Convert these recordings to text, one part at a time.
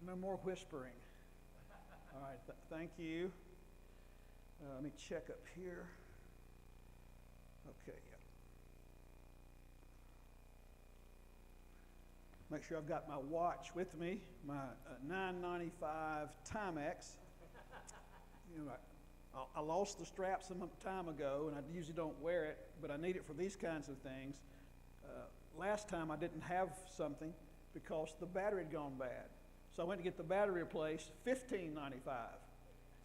No more whispering. All right, thank you. Let me check up here. Okay, yeah. Make sure I've got my watch with me, my $9.95 Timex. You know, I lost the strap some time ago, and I usually don't wear it, but I need it for these kinds of things. Last time I didn't have something because the battery had gone bad. So I went to get the battery replaced, $15.95.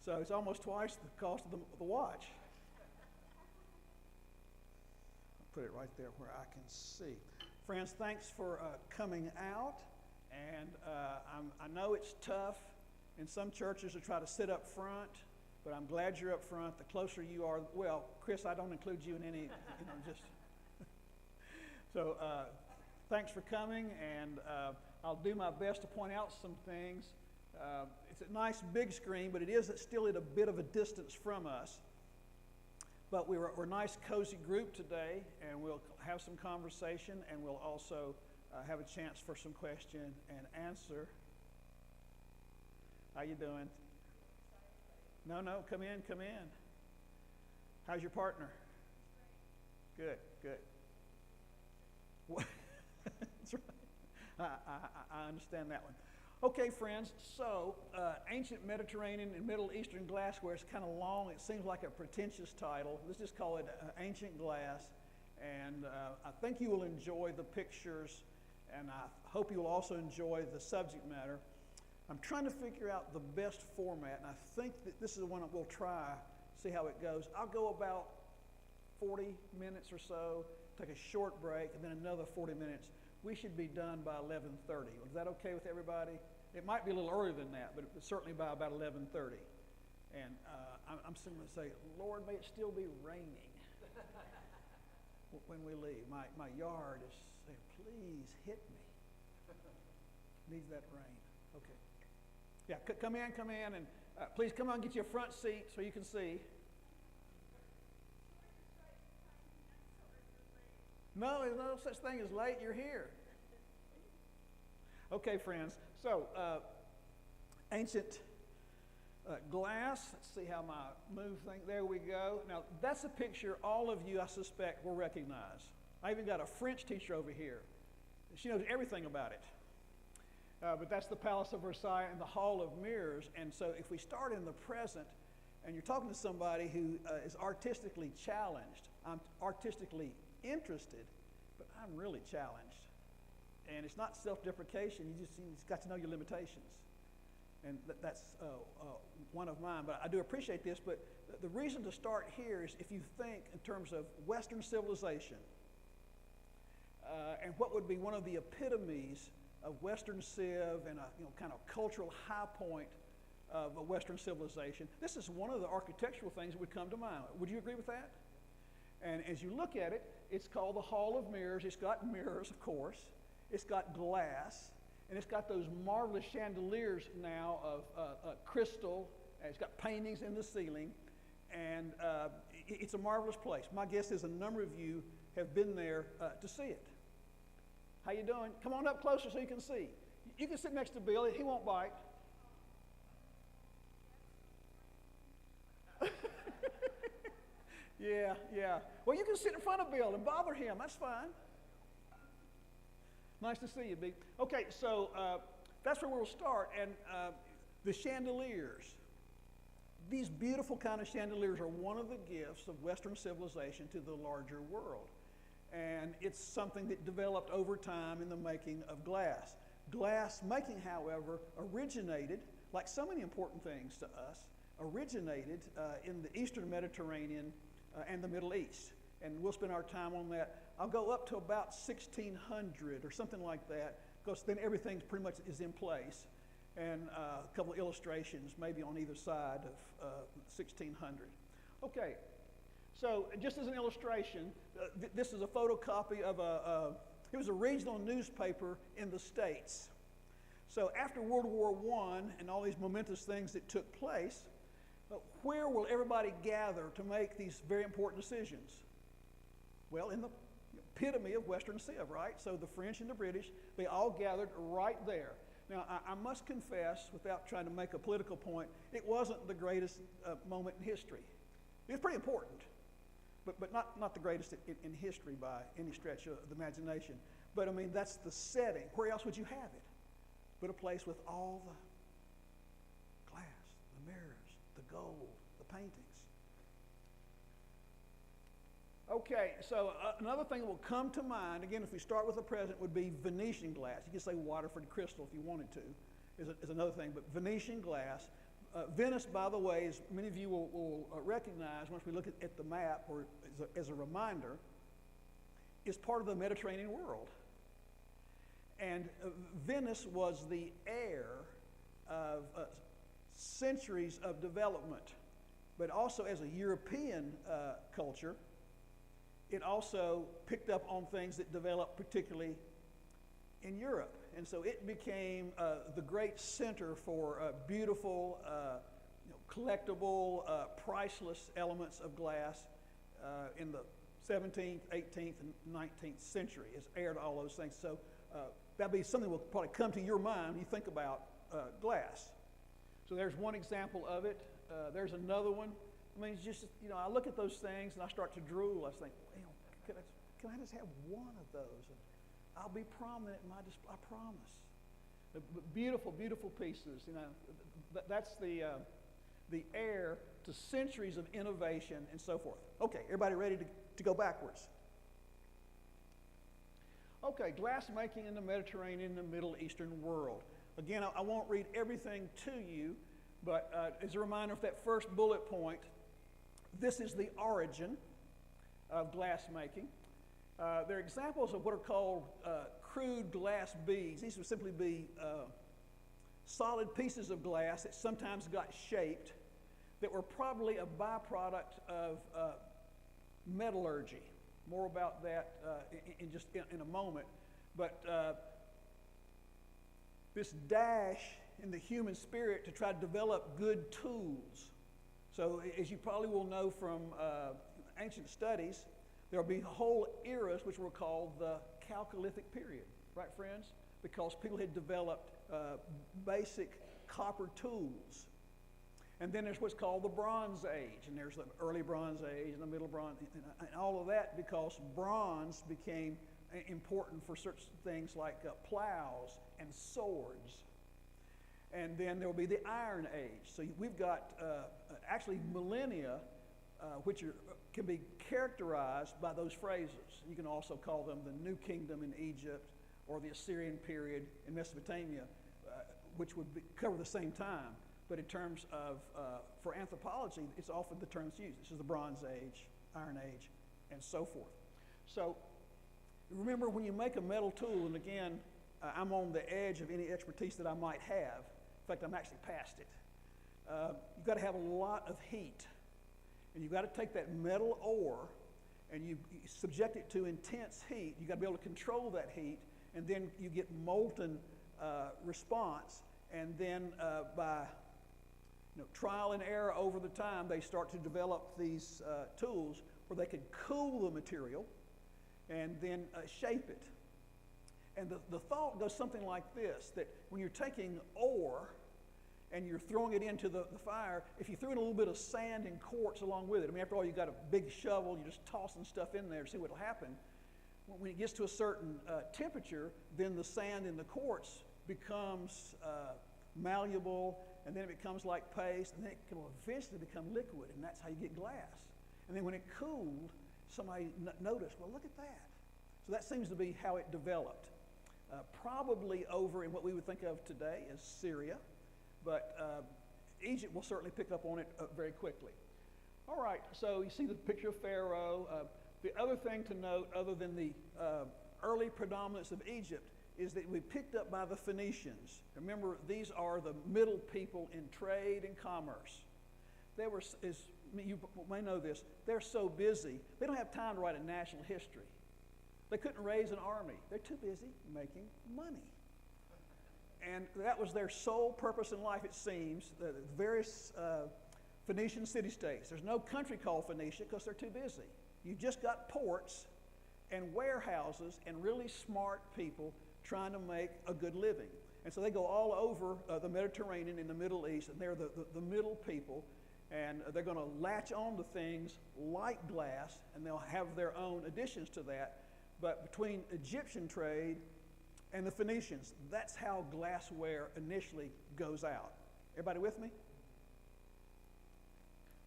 So it's almost twice the cost of the watch. I'll put it right there where I can see. Friends, thanks for coming out. And I know it's tough in some churches to try to sit up front, but I'm glad you're up front. The closer you are, well, Chris, I don't include you in any, just. So thanks for coming, and I'll do my best to point out some things. It's a nice big screen, but it is still at a bit of a distance from us. But we're a nice, cozy group today, and we'll have some conversation, and we'll also have a chance for some question and answer. How you doing? No, come in. How's your partner? Good. That's right. I understand that one. Okay, friends, so ancient Mediterranean and Middle Eastern glassware is kind of long. It seems like a pretentious title. Let's just call it ancient glass. And I think you will enjoy the pictures, and I hope you will also enjoy the subject matter. I'm trying to figure out the best format, and I think that this is the one that we'll try, see how it goes. I'll go about 40 minutes or so, take a short break, and then another 40 minutes. We should be done by 11:30. Is that okay with everybody? It might be a little earlier than that, but certainly by about 11:30. And I'm simply going to say, Lord, may it still be raining when we leave. My yard is saying, please hit me. Needs that rain. Okay. Yeah, come in, and please come on, get you a front seat so you can see. No, there's no such thing as late. You're here. Okay, friends. So, ancient glass. Let's see how my move thing. There we go. Now, that's a picture all of you, I suspect, will recognize. I even got a French teacher over here. She knows everything about it. But that's the Palace of Versailles and the Hall of Mirrors. And so, if we start in the present, and you're talking to somebody who is artistically challenged, I'm artistically interested, but I'm really challenged. And it's not self-deprecation. You just got to know your limitations. And that's one of mine. But I do appreciate this. But the reason to start here is if you think in terms of Western civilization and what would be one of the epitomes of Western civ and a kind of cultural high point of a Western civilization, this is one of the architectural things that would come to mind. Would you agree with that? And as you look at it, it's called the Hall of Mirrors. It's got mirrors, of course. It's got glass. And it's got those marvelous chandeliers now of crystal. And it's got paintings in the ceiling. And it's a marvelous place. My guess is a number of you have been there to see it. How you doing? Come on up closer so you can see. You can sit next to Bill. He won't bite. Yeah. Well, you can sit in front of Bill and bother him. That's fine. Nice to see you, B. Okay, so that's where we'll start. And the chandeliers. These beautiful kind of chandeliers are one of the gifts of Western civilization to the larger world. And it's something that developed over time in the making of glass. Glass making, however, originated, like so many important things to us, originated in the Eastern Mediterranean and the Middle East. And we'll spend our time on that. I'll go up to about 1600 or something like that, because then everything pretty much is in place. And a couple of illustrations maybe on either side of 1600. Okay, so just as an illustration, this is a photocopy of it was a regional newspaper in the States. So after World War I and all these momentous things that took place, where will everybody gather to make these very important decisions? Well, in the epitome of Western civ, right? So the French and the British, they all gathered right there. Now, I must confess, without trying to make a political point, it wasn't the greatest moment in history. It was pretty important, but not the greatest in history by any stretch of the imagination. But I mean, that's the setting. Where else would you have it? But a place with all the glass, the mirrors, the gold, the paintings. Okay, so another thing that will come to mind, again, if we start with the present, would be Venetian glass. You could say Waterford crystal if you wanted to, is another thing, but Venetian glass. Venice, by the way, as many of you will recognize once we look at the map, or as a reminder, is part of the Mediterranean world. And Venice was the heir of centuries of development, but also as a European culture, it also picked up on things that developed particularly in Europe. And so it became the great center for beautiful, collectible, priceless elements of glass in the 17th, 18th, and 19th century. It's heir to all those things. So that'd be something that will probably come to your mind when you think about glass. So there's one example of it. There's another one. I mean, it's just, I look at those things and I start to drool. I think, can I just have one of those? And I'll be prominent in my display, I promise. Beautiful, beautiful pieces. That's the heir to centuries of innovation and so forth. Okay, everybody ready to go backwards? Okay, glass making in the Mediterranean and the Middle Eastern world. Again, I won't read everything to you, but as a reminder of that first bullet point, this is the origin of glass making. There are examples of what are called crude glass beads. These would simply be solid pieces of glass that sometimes got shaped that were probably a byproduct of metallurgy. More about that in a moment. But this dash in the human spirit to try to develop good tools. So as you probably will know from ancient studies, there will be whole eras which were called the Chalcolithic period, right, friends? Because people had developed basic copper tools. And then there's what's called the Bronze Age, and there's the early Bronze Age and the Middle Bronze, and all of that because bronze became important for certain things like plows and swords. And then there will be the Iron Age. So we've got actually millennia which can be characterized by those phrases. You can also call them the New Kingdom in Egypt or the Assyrian period in Mesopotamia, which would cover the same time. But in terms of, for anthropology, it's often the terms used. This is the Bronze Age, Iron Age, and so forth. So remember, when you make a metal tool, and again, I'm on the edge of any expertise that I might have. In fact, I'm actually past it. You've got to have a lot of heat. And you've got to take that metal ore and you subject it to intense heat. You've got to be able to control that heat, and then you get molten response. And then by trial and error over the time, they start to develop these tools where they can cool the material and then shape it. And the thought goes something like this, that when you're taking ore and you're throwing it into the fire, if you threw in a little bit of sand and quartz along with it, I mean, after all, you've got a big shovel, you're just tossing stuff in there to see what will happen. When it gets to a certain temperature, then the sand and the quartz becomes malleable, and then it becomes like paste, and then it can eventually become liquid, and that's how you get glass. And then when it cooled, somebody noticed, well, look at that. So that seems to be how it developed. Probably over in what we would think of today as Syria, but Egypt will certainly pick up on it very quickly. All right, so you see the picture of Pharaoh. The other thing to note, other than the early predominance of Egypt, is that we picked up by the Phoenicians. Remember, these are the middle people in trade and commerce. They were, as you may know this, they're so busy, they don't have time to write a national history. They couldn't raise an army. They're too busy making money. And that was their sole purpose in life, it seems. The various Phoenician city-states. There's no country called Phoenicia because they're too busy. You've just got ports and warehouses and really smart people trying to make a good living. And so they go all over the Mediterranean in the Middle East, and they're the middle people. And they're going to latch on to things like glass, and they'll have their own additions to that. But between Egyptian trade and the Phoenicians, that's how glassware initially goes out. Everybody with me?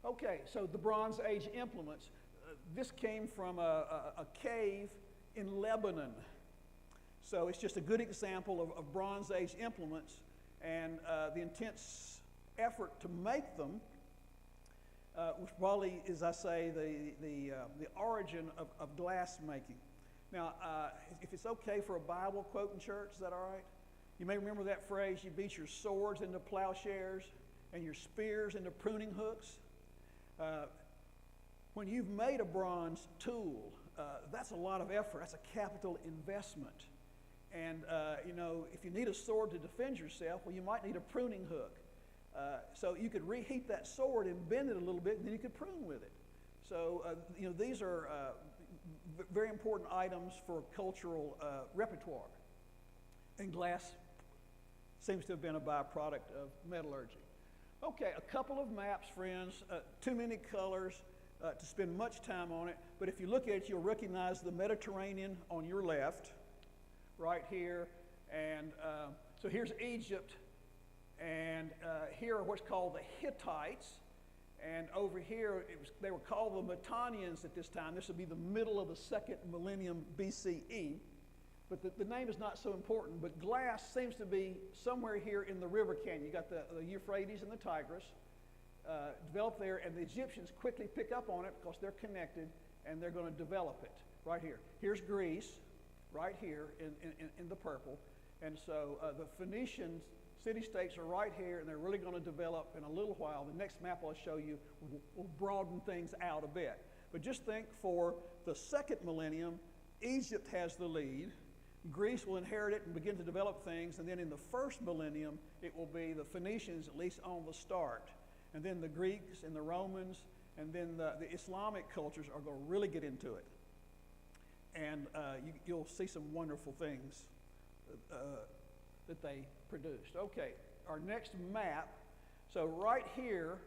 Okay, so the Bronze Age implements. This came from a cave in Lebanon. So it's just a good example of Bronze Age implements and the intense effort to make them, which probably, as I say, the origin of glass making. Now, if it's okay for a Bible quote in church, is that all right? You may remember that phrase, you beat your swords into plowshares and your spears into pruning hooks. When you've made a bronze tool, that's a lot of effort. That's a capital investment. And, if you need a sword to defend yourself, well, you might need a pruning hook. So you could reheat that sword and bend it a little bit, and then you could prune with it. So, these are very important items for cultural repertoire. And glass seems to have been a byproduct of metallurgy. Okay, a couple of maps, friends. Too many colors to spend much time on it. But if you look at it, you'll recognize the Mediterranean on your left, right here. And so here's Egypt. And here are what's called the Hittites. And over here, they were called the Mitannians at this time. This would be the middle of the 2nd millennium BCE. But the name is not so important. But glass seems to be somewhere here in the river canyon. You got the Euphrates and the Tigris developed there. And the Egyptians quickly pick up on it because they're connected. And they're going to develop it right here. Here's Greece, right here in the purple. And so the Phoenicians, city-states are right here, and they're really going to develop in a little while. The next map I'll show you will broaden things out a bit. But just think for the 2nd millennium, Egypt has the lead. Greece will inherit it and begin to develop things. And then in the 1st millennium, it will be the Phoenicians, at least on the start. And then the Greeks and the Romans, and then the Islamic cultures are going to really get into it. And you'll see some wonderful things that they produced. Okay, our next map. So right here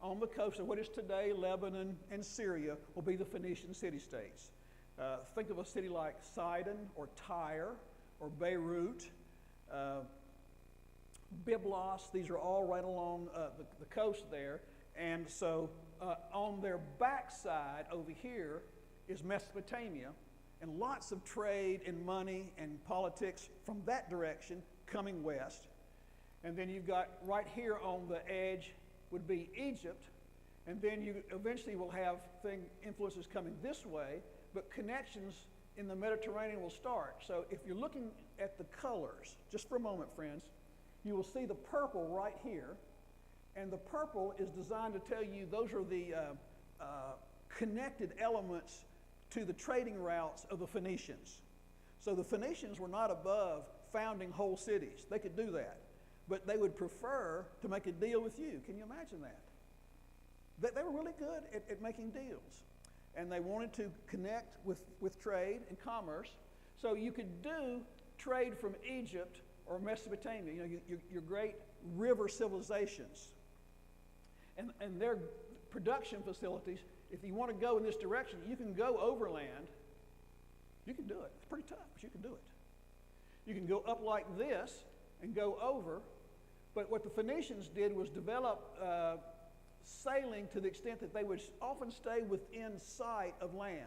on the coast of what is today Lebanon and Syria will be the Phoenician city-states. Think of a city like Sidon or Tyre or Beirut, Byblos. These are all right along the coast there. And so on their backside over here is Mesopotamia, and lots of trade and money and politics from that direction coming west. And then you've got right here on the edge would be Egypt, and then you eventually will have influences coming this way, but connections in the Mediterranean will start. So if you're looking at the colors, just for a moment, friends, you will see the purple right here, and the purple is designed to tell you those are the connected elements to the trading routes of the Phoenicians. So the Phoenicians were not above founding whole cities. They could do that. But they would prefer to make a deal with you. Can you imagine that? They were really good at making deals. And they wanted to connect with trade and commerce. So you could do trade from Egypt or Mesopotamia, your great river civilizations. And their production facilities, if you want to go in this direction, you can go overland. You can do it. It's pretty tough, but you can do it. You can go up like this and go over. But what the Phoenicians did was develop sailing to the extent that they would often stay within sight of land.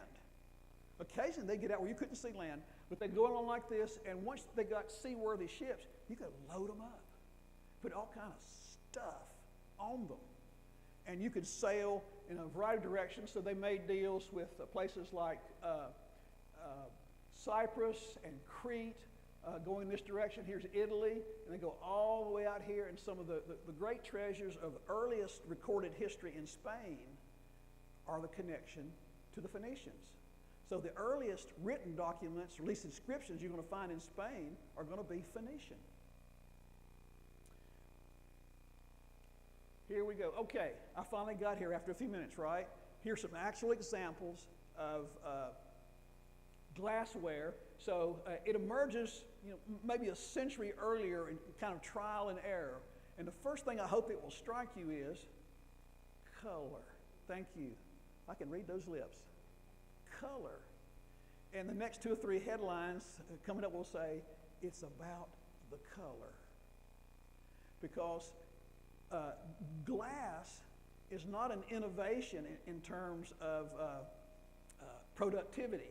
Occasionally they'd get out where you couldn't see land, but they'd go along like this, and once they got seaworthy ships, you could load them up, put all kind of stuff on them. And you could sail in a variety of directions, so they made deals with places like Cyprus and Crete, going this direction. Here's Italy, and they go all the way out here, and some of the great treasures of the earliest recorded history in Spain are the connection to the Phoenicians. So the earliest written documents, or at least inscriptions you're going to find in Spain, are going to be Phoenician. Here we go. Okay, I finally got here after a few minutes, right? Here's some actual examples of glassware. So it emerges, maybe a century earlier in kind of trial and error. And the first thing I hope it will strike you is color. Thank you. I can read those lips. Color. And the next 2 or 3 headlines coming up will say, it's about the color. Because glass is not an innovation in terms of productivity.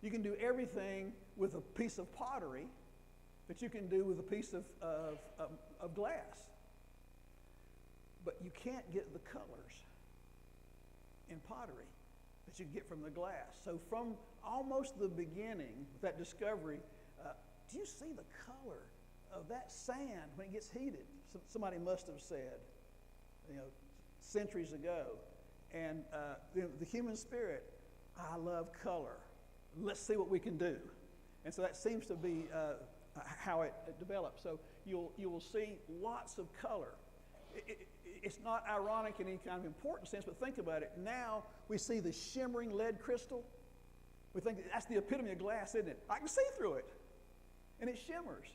You can do everything with a piece of pottery that you can do with a piece of glass. But you can't get the colors in pottery that you get from the glass. So from almost the beginning, with that discovery, do you see the color of that sand when it gets heated? Somebody must have said, centuries ago. And the human spirit, I love color. Let's see what we can do. And so that seems to be how it develops. So you will see lots of color. It's not ironic in any kind of important sense, but think about it. Now we see the shimmering lead crystal. We think that's the epitome of glass, isn't it? I can see through it. And it shimmers.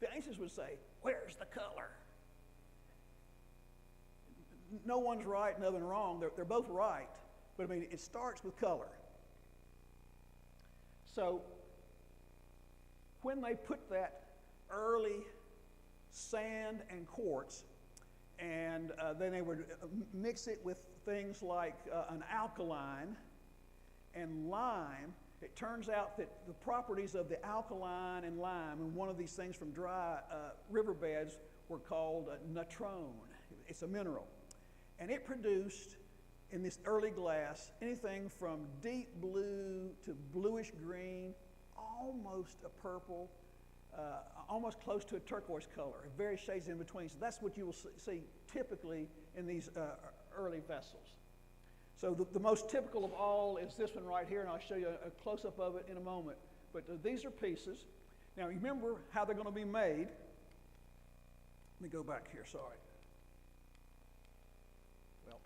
The ancients would say, where's the color? No one's right, and nothing wrong. They're both right. But I mean, it starts with color. So when they put that early sand and quartz, and then they would mix it with things like an alkaline and lime, it turns out that the properties of the alkaline and lime, and one of these things from dry riverbeds, were called natrone. It's a mineral. And it produced, in this early glass, anything from deep blue to bluish green, almost a purple, almost close to a turquoise color, various shades in between. So that's what you will see typically in these early vessels. So the most typical of all is this one right here, and I'll show you a close-up of it in a moment. But these are pieces. Now remember how they're going to be made. Let me go back here, sorry. Well,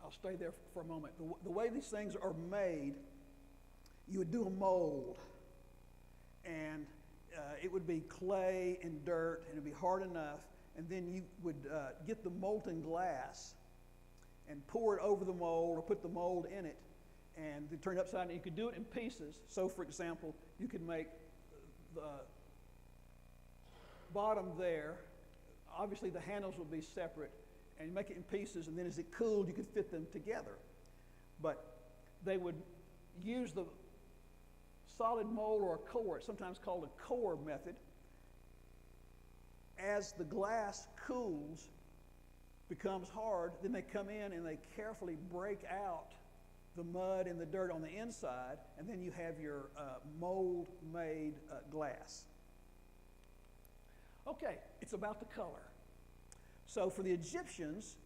I'll stay there for a moment. The way these things are made, you would do a mold, and it would be clay and dirt, and it would be hard enough, and then you would get the molten glass and pour it over the mold or put the mold in it, and turn it upside down. You could do it in pieces. So, for example, you could make the bottom there. Obviously, the handles would be separate, and you make it in pieces, and then as it cooled, you could fit them together. But they would use the solid mold or a core, it's sometimes called a core method. As the glass cools, becomes hard, then they come in and they carefully break out the mud and the dirt on the inside, and then you have your mold-made glass. Okay, it's about the color. So for the Egyptians,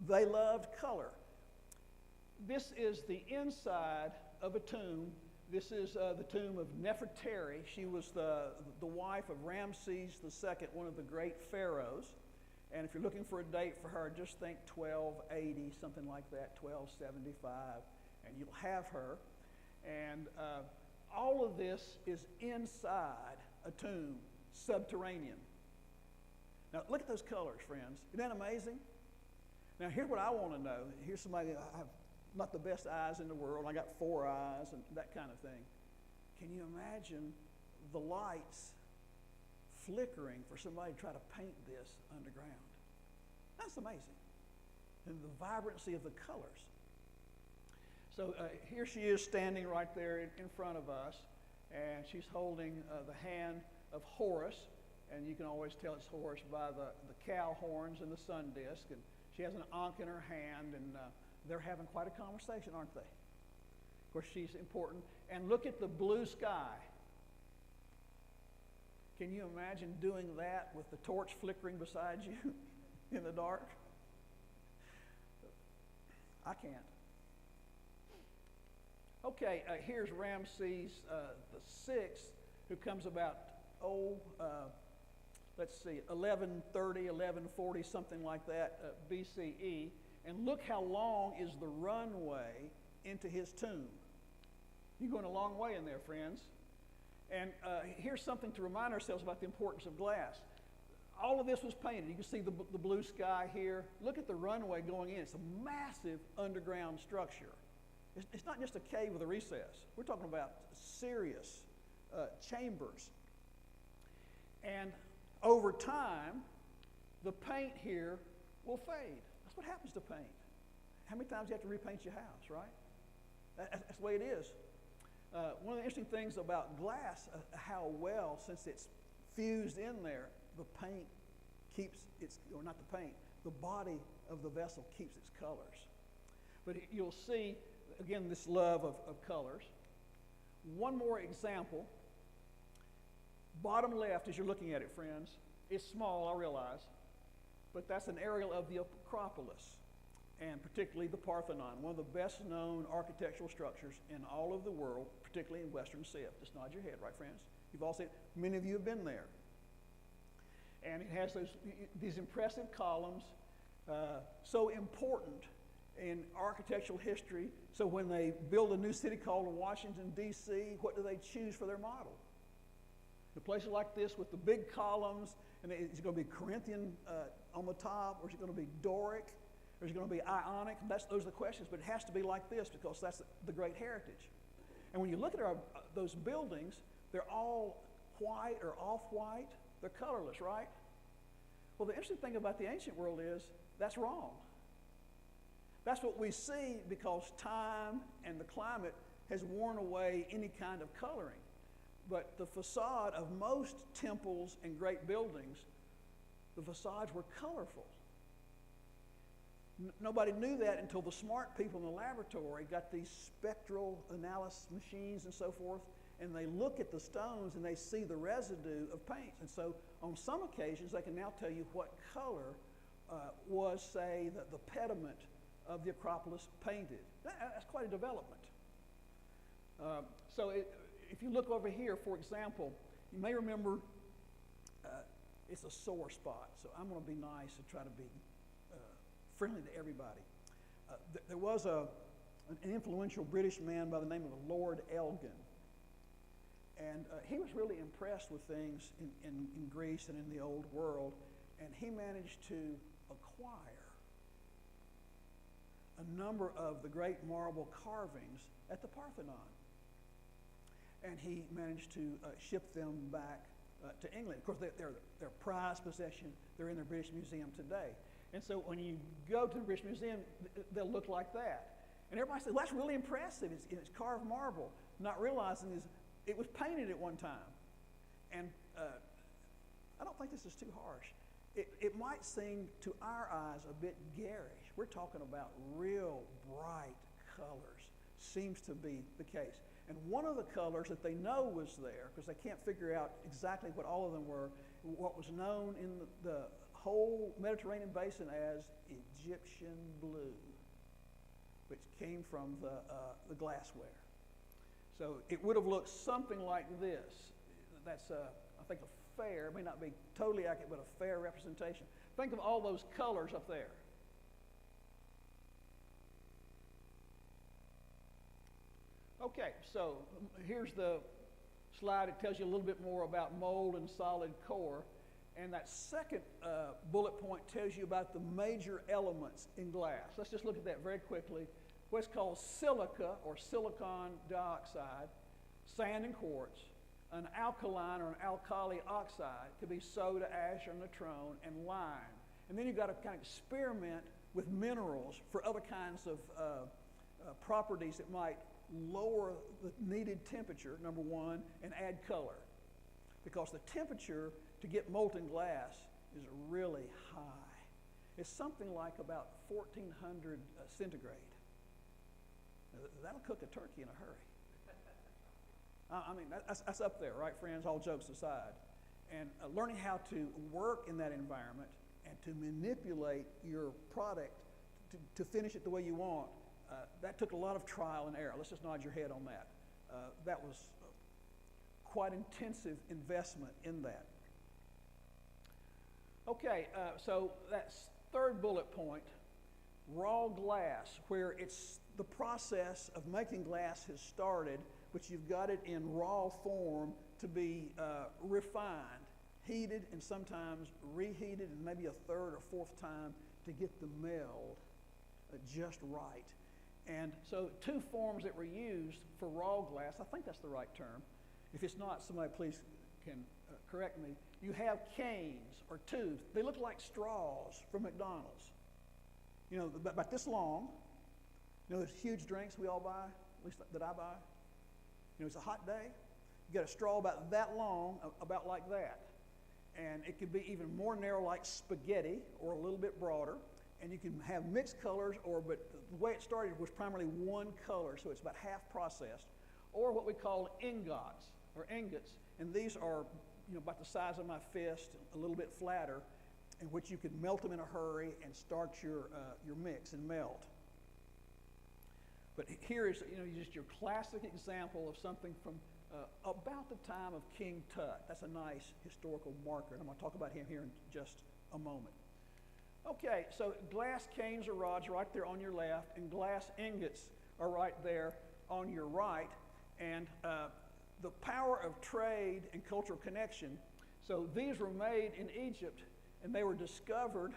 they loved color. This is the inside of a tomb. This is the tomb of Nefertari. She was the wife of Ramses II, one of the great pharaohs. And if you're looking for a date for her, just think 1280, something like that, 1275, and you'll have her. And all of this is inside a tomb, subterranean. Now, look at those colors, friends. Isn't that amazing? Now, here's what I want to know. Here's somebody, I have not the best eyes in the world. I got 4 eyes and that kind of thing. Can you imagine the lights flickering for somebody to try to paint this underground? That's amazing. And the vibrancy of the colors. So here she is standing right there in front of us, and she's holding the hand of Horus, and you can always tell it's Horus by the cow horns and the sun disk, and she has an ankh in her hand, and they're having quite a conversation, aren't they? Of course, she's important. And look at the blue sky. Can you imagine doing that with the torch flickering beside you in the dark? I can't. Okay, here's Ramses the Sixth, who comes about let's see, 1130, 1140, something like that, BCE. And look how long is the runway into his tomb. You're going a long way in there, friends. And here's something to remind ourselves about the importance of glass. All of this was painted. You can see the blue sky here. Look at the runway going in. It's a massive underground structure. It's not just a cave with a recess. We're talking about serious chambers. And over time, the paint here will fade. That's what happens to paint. How many times do you have to repaint your house, right? That's the way it is. One of the interesting things about glass, how well, since it's fused in there, the paint keeps its, or not the paint, the body of the vessel keeps its colors. But you'll see, again, this love of colors. One more example. Bottom left, as you're looking at it, friends, it's small, I realize, but that's an aerial of the Acropolis, and particularly the Parthenon, one of the best known architectural structures in all of the world, particularly in Western Civ. Just nod your head, right, friends? You've all seen it. Many of you have been there. And it has these impressive columns, so important in architectural history. So when they build a new city called Washington, D.C., what do they choose for their model? The places like this with the big columns, and is it going to be Corinthian on the top, or is it going to be Doric, or is it going to be Ionic? Those are the questions, but it has to be like this because that's the great heritage. And when you look at those buildings, they're all white or off-white. They're colorless, right? Well, the interesting thing about the ancient world is that's wrong. That's what we see because time and the climate has worn away any kind of coloring. But the facade of most temples and great buildings, the facades were colorful. Nobody knew that until the smart people in the laboratory got these spectral analysis machines and so forth, and they look at the stones and they see the residue of paints. And so on some occasions, they can now tell you what color was, say, the pediment of the Acropolis painted. That's quite a development. If you look over here, for example, you may remember it's a sore spot. So I'm going to be nice and try to be friendly to everybody. There was an influential British man by the name of Lord Elgin. And he was really impressed with things in Greece and in the old world. And he managed to acquire a number of the great marble carvings at the Parthenon. And he managed to ship them back to England. Of course, they're prized possession. They're in the British Museum today. And so when you go to the British Museum, they'll look like that. And everybody says, well, that's really impressive. It's carved marble. Not realizing it was painted at one time. And I don't think this is too harsh. It might seem to our eyes a bit garish. We're talking about real bright colors. Seems to be the case. And one of the colors that they know was there, because they can't figure out exactly what all of them were, what was known in the whole Mediterranean basin as Egyptian blue, which came from the glassware. So it would have looked something like this. That's, I think, a fair, it may not be totally accurate, but a fair representation. Think of all those colors up there. Okay, so here's the slide. It tells you a little bit more about mold and solid core. And that second bullet point tells you about the major elements in glass. Let's just look at that very quickly. What's called silica, or silicon dioxide, sand and quartz, an alkaline or an alkali oxide, could be soda ash or natron, and lime. And then you've got to kind of experiment with minerals for other kinds of properties that might lower the needed temperature, number one, and add color. Because the temperature to get molten glass is really high. It's something like about 1400 centigrade. That'll cook a turkey in a hurry. I mean, that's up there, right, friends, all jokes aside. And learning how to work in that environment and to manipulate your product to finish it the way you want, that took a lot of trial and error. Let's just nod your head on that. That was quite intensive investment in that. Okay, so that's third bullet point, raw glass, where it's the process of making glass has started, but you've got it in raw form to be refined, heated, and sometimes reheated, and maybe a third or fourth time to get the meld just right. And so two forms that were used for raw glass, I think that's the right term. If it's not, somebody please can correct me. You have canes or tubes. They look like straws from McDonald's. You know, about this long. You know those huge drinks we all buy, at least that I buy? You know, it's a hot day. You got a straw about that long, about like that. And it could be even more narrow like spaghetti or a little bit broader. And you can have mixed colors, but the way it started was primarily one color, so it's about half processed. Or what we call ingots or ingots. And these are, you know, about the size of my fist, a little bit flatter, in which you could melt them in a hurry and start your mix and melt. But here is, you know, just your classic example of something from about the time of King Tut. That's a nice historical marker, and I'm going to talk about him here in just a moment. Okay, so glass canes or rods right there on your left, and glass ingots are right there on your right. And the power of trade and cultural connection. So these were made in Egypt, and they were discovered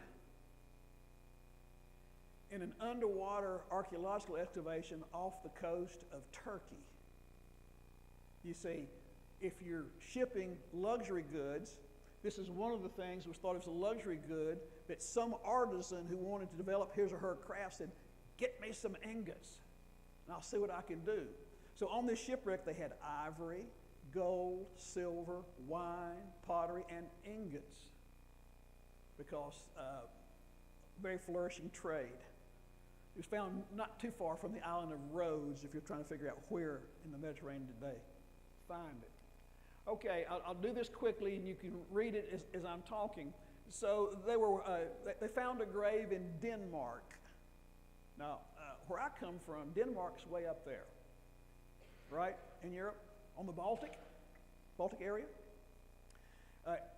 in an underwater archaeological excavation off the coast of Turkey. You see, if you're shipping luxury goods, this is one of the things that was thought of as a luxury good that some artisan who wanted to develop his or her craft said, get me some ingots, and I'll see what I can do. So on this shipwreck, they had ivory, gold, silver, wine, pottery, and ingots because very flourishing trade. It was found not too far from the island of Rhodes, if you're trying to figure out where in the Mediterranean did they find it. Okay, I'll do this quickly, and you can read it as I'm talking. So they found a grave in Denmark. Now, where I come from, Denmark's way up there, right, in Europe, on the Baltic area.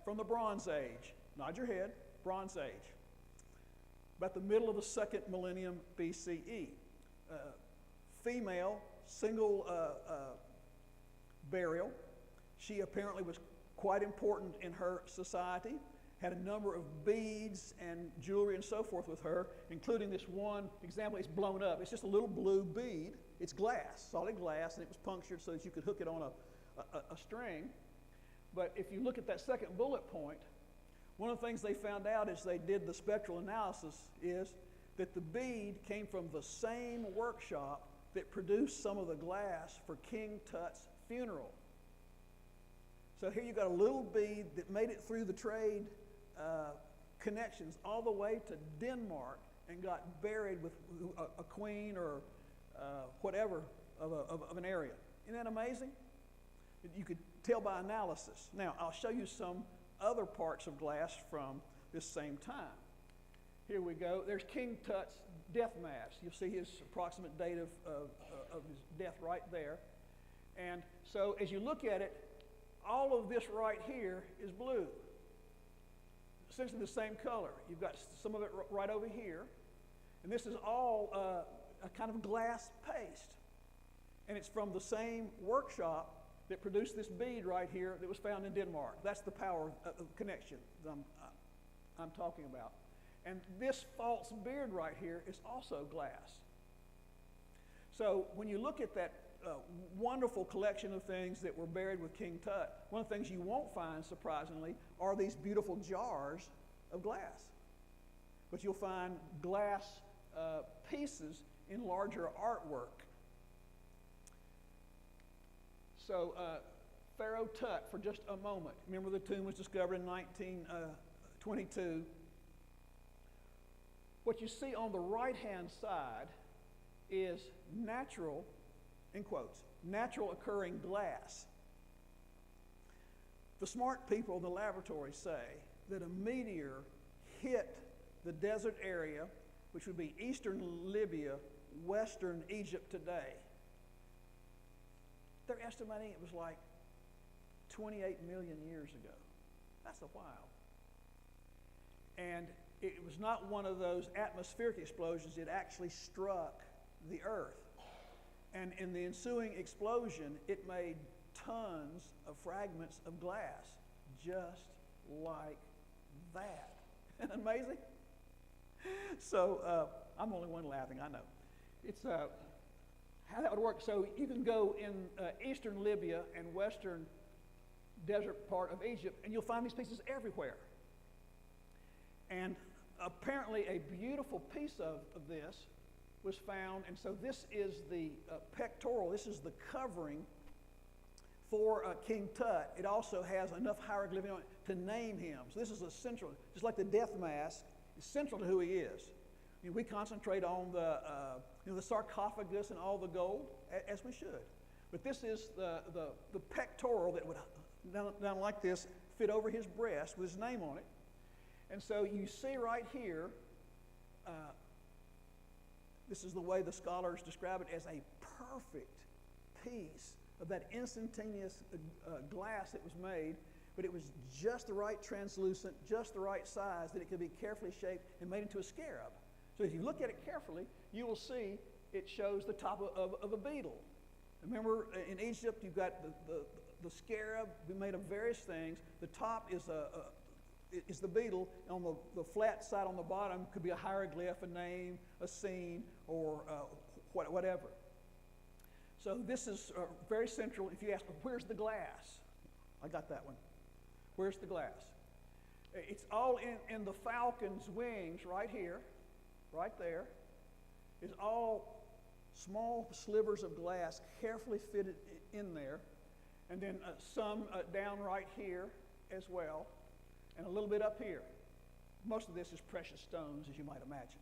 From the Bronze Age, nod your head, Bronze Age, about the middle of the second millennium BCE. Female, single burial. She apparently was quite important in her society, had a number of beads and jewelry and so forth with her, including this one example. It's blown up. It's just a little blue bead. It's glass, solid glass, and it was punctured so that you could hook it on a string. But if you look at that second bullet point, one of the things they found out as they did the spectral analysis is that the bead came from the same workshop that produced some of the glass for King Tut's funeral. So here you've got a little bead that made it through the trade connections all the way to Denmark and got buried with a queen or whatever of an area. Isn't that amazing? You could tell by analysis. Now, I'll show you some other parts of glass from this same time. Here we go. There's King Tut's death mask. You'll see his approximate date of his death right there. And so as you look at it, all of this right here is blue. Essentially the same color. You've got some of it right over here. And this is all a kind of glass paste. And it's from the same workshop that produced this bead right here that was found in Denmark. That's the power of connection that I'm talking about. And this false beard right here is also glass. So when you look at that wonderful collection of things that were buried with King Tut, one of the things you won't find, surprisingly, are these beautiful jars of glass. But you'll find glass pieces in larger artwork. So Pharaoh Tut, for just a moment. Remember, the tomb was discovered in 1922. What you see on the right-hand side is natural, in quotes, natural occurring glass. The smart people in the laboratory say that a meteor hit the desert area, which would be eastern Libya, western Egypt today. They're estimating it was like 28 million years ago. That's a while. And it was not one of those atmospheric explosions. It actually struck the earth. And in the ensuing explosion, it made tons of fragments of glass, just like that. Isn't that amazing? So I'm the only one laughing, I know. It's how that would work. So you can go in eastern Libya and western desert part of Egypt, and you'll find these pieces everywhere. And apparently a beautiful piece of this was found, and so this is the pectoral, this is the covering for King Tut. It also has enough hieroglyphic on it to name him. So this is a central, just like the death mask, is central to who he is. You know, we concentrate on the sarcophagus and all the gold, as we should. But this is the pectoral that would, down like this, fit over his breast with his name on it. And so you see right here, this is the way the scholars describe it, as a perfect piece of that instantaneous glass that was made, but it was just the right translucent, just the right size that it could be carefully shaped and made into a scarab. So if you look at it carefully, you will see it shows the top of a beetle. Remember, in Egypt, you've got the scarab made of various things. The top is the beetle. On the flat side on the bottom could be a hieroglyph, a name, a scene, or whatever. So this is very central. If you ask, where's the glass? I got that one. Where's the glass? It's all in the falcon's wings right here, right there. It's all small slivers of glass carefully fitted in there. And then some down right here as well. And a little bit up here. Most of this is precious stones, as you might imagine.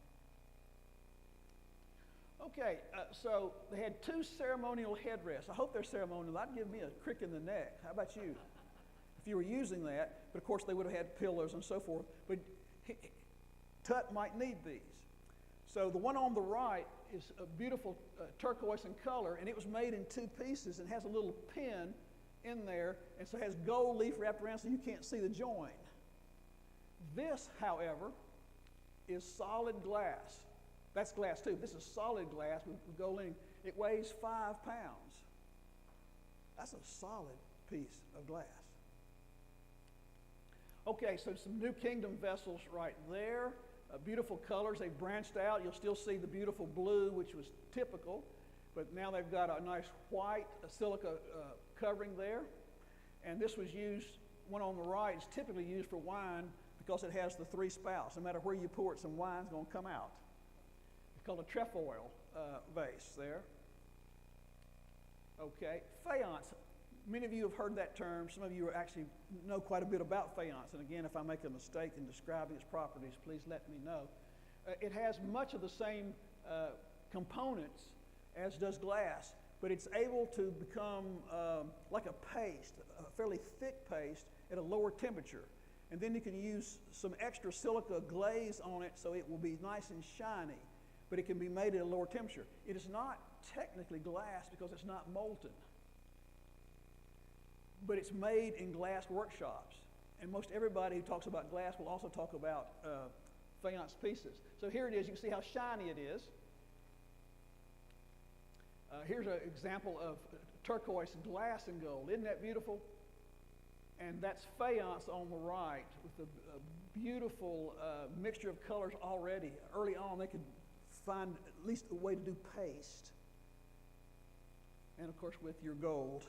Okay, so they had two ceremonial headrests. I hope they're ceremonial. That'd give me a crick in the neck. How about you? If you were using that, but of course they would have had pillows and so forth. But Tut might need these. So the one on the right is a beautiful turquoise in color, and it was made in two pieces and has a little pin in there, and so it has gold leaf wrapped around so you can't see the join. This, however, is solid glass. That's glass too. This is solid glass with gold leaf. It weighs 5 pounds. That's a solid piece of glass. Okay, so some New Kingdom vessels right there. Beautiful colors. They've branched out. You'll still see the beautiful blue, which was typical, but now they've got a nice white silica covering there. And this was used, one on the right is typically used for wine because it has the 3 spouts. No matter where you pour it, some wine's going to come out. It's called a trefoil vase there. Okay, faience. Many of you have heard that term. Some of you actually know quite a bit about faience. And again, if I make a mistake in describing its properties, please let me know. It has much of the same components as does glass, but it's able to become like a paste, a fairly thick paste at a lower temperature. And then you can use some extra silica glaze on it so it will be nice and shiny, but it can be made at a lower temperature. It is not technically glass because it's not molten, but it's made in glass workshops. And most everybody who talks about glass will also talk about faience pieces. So here it is. You can see how shiny it is. Here's an example of turquoise glass and gold. Isn't that beautiful? And that's faience on the right with a beautiful mixture of colors already. Early on, they could find at least a way to do paste. And of course, with your gold.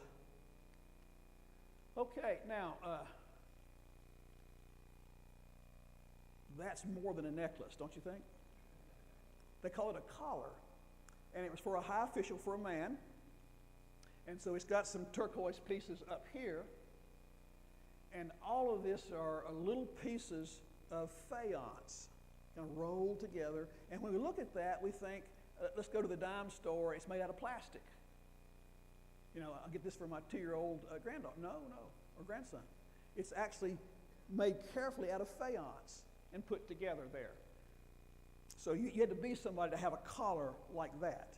Okay, now, that's more than a necklace, don't you think? They call it a collar. And it was for a high official, for a man. And so it's got some turquoise pieces up here. And all of this are little pieces of faience, kind of rolled together. And when we look at that, we think, let's go to the dime store. It's made out of plastic. You know, I'll get this for my 2-year-old granddaughter. No, or grandson. It's actually made carefully out of faience and put together there. So you had to be somebody to have a collar like that.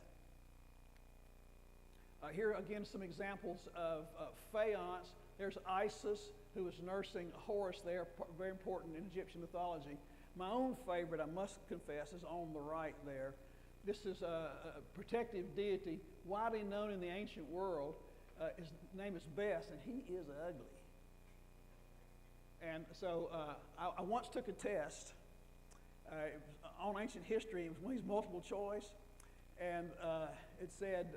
Here again, some examples of faience. There's Isis, who was nursing Horus there, very important in Egyptian mythology. My own favorite, I must confess, is on the right there. This is a protective deity widely known in the ancient world. His name is Bess, and he is ugly. And so I once took a test on ancient history. It was one of these multiple choice, and it said,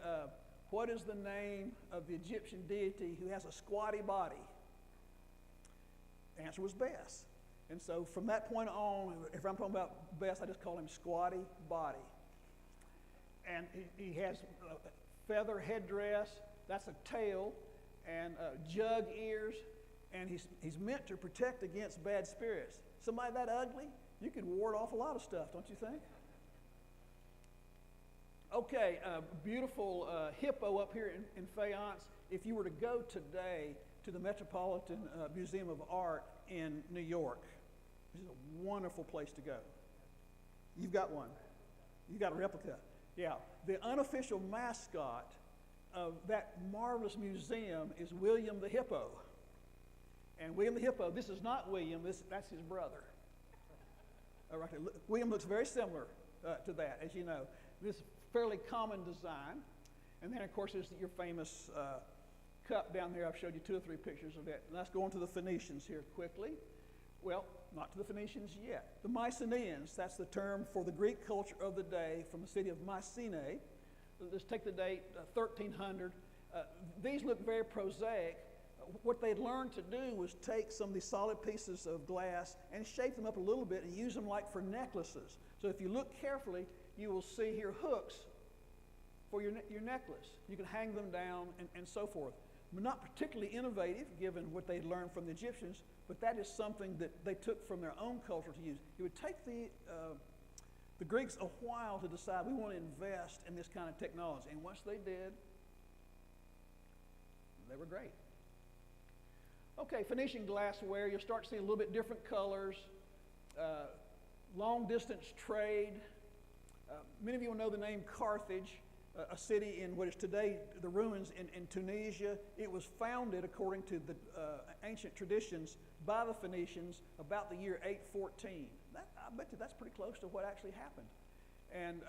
what is the name of the Egyptian deity who has a squatty body? The answer was Bess. And so from that point on, if I'm talking about Bess, I just call him Squatty Body. And he has a feather headdress, that's a tail, and jug ears, and he's meant to protect against bad spirits. Somebody that ugly, you could ward off a lot of stuff, don't you think? Okay, beautiful hippo up here in Fayence. If you were to go today to the Metropolitan Museum of Art in New York, this is a wonderful place to go. You've got one. You've got a replica. Yeah. The unofficial mascot of that marvelous museum is William the Hippo. And William the Hippo, this is not William, that's his brother. All right, William looks very similar to that, as you know. This fairly common design. And then, of course, there's your famous cup down there. I've showed you 2 or 3 pictures of it. Let's go on to the Phoenicians here quickly. Well, not to the Phoenicians yet. The Mycenaeans, that's the term for the Greek culture of the day from the city of Mycenae. Let's take the date 1300. These look very prosaic. What they'd learned to do was take some of these solid pieces of glass and shape them up a little bit and use them like for necklaces. So if you look carefully, you will see here hooks for your necklace. You can hang them down and so forth. Not particularly innovative given what they'd learned from the Egyptians, but that is something that they took from their own culture to use. It would take the Greeks a while to decide we want to invest in this kind of technology. And once they did, they were great. Okay, Phoenician glassware, you'll start to see a little bit different colors. Long distance trade. Many of you will know the name Carthage, a city in what is today the ruins in Tunisia. It was founded, according to the ancient traditions, by the Phoenicians about the year 814. I bet you that's pretty close to what actually happened. And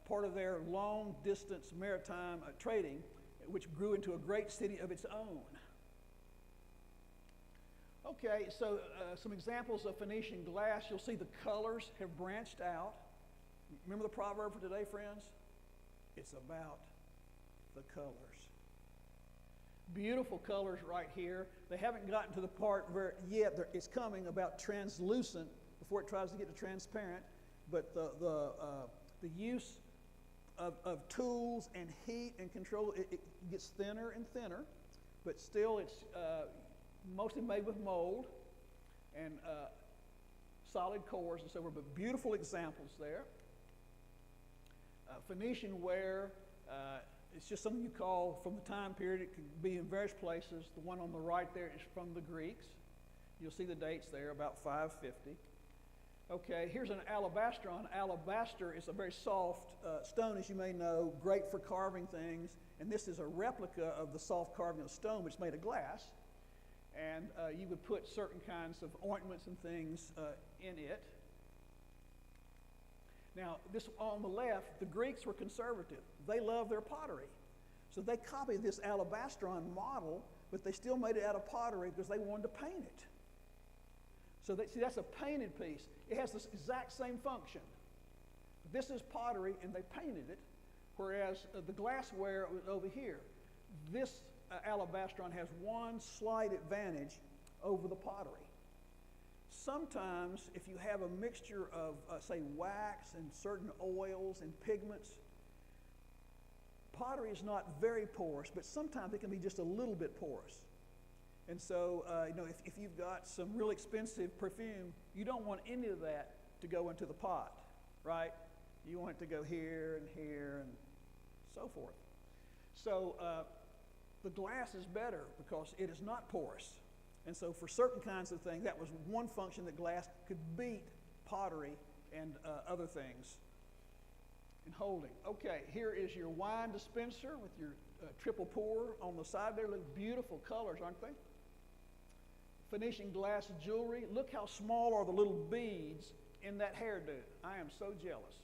part of their long distance maritime trading, which grew into a great city of its own. Okay, so some examples of Phoenician glass. You'll see the colors have branched out. Remember the proverb for today, friends? It's about the colors. Beautiful colors right here. They haven't gotten to the part where yet it's coming about translucent before it tries to get to transparent. But the use of tools and heat and control, it gets thinner and thinner, but still it's mostly made with mold and solid cores and so forth, but beautiful examples there. Phoenician ware, it's just something you call from the time period. It could be in various places. The one on the right there is from the Greeks. You'll see the dates there, about 550. Okay, here's an alabastron. Alabaster is a very soft stone, as you may know, great for carving things. And this is a replica of the soft carving of stone, which is made of glass. And you would put certain kinds of ointments and things in it. Now, this on the left, the Greeks were conservative. They loved their pottery. So they copied this alabastron model, but they still made it out of pottery because they wanted to paint it. So see, that's a painted piece. It has this exact same function. This is pottery, and they painted it, whereas the glassware was over here. This alabastron has one slight advantage over the pottery. Sometimes, if you have a mixture of, say, wax and certain oils and pigments, pottery is not very porous, but sometimes it can be just a little bit porous. And so, if you've got some real expensive perfume, you don't want any of that to go into the pot, right? You want it to go here and here and so forth. So, the glass is better because it is not porous. And so for certain kinds of things, that was one function that glass could beat pottery and other things in holding. Okay, here is your wine dispenser with your triple pour on the side there. Look, beautiful colors, aren't they? Phoenician glass jewelry. Look how small are the little beads in that hairdo. I am so jealous.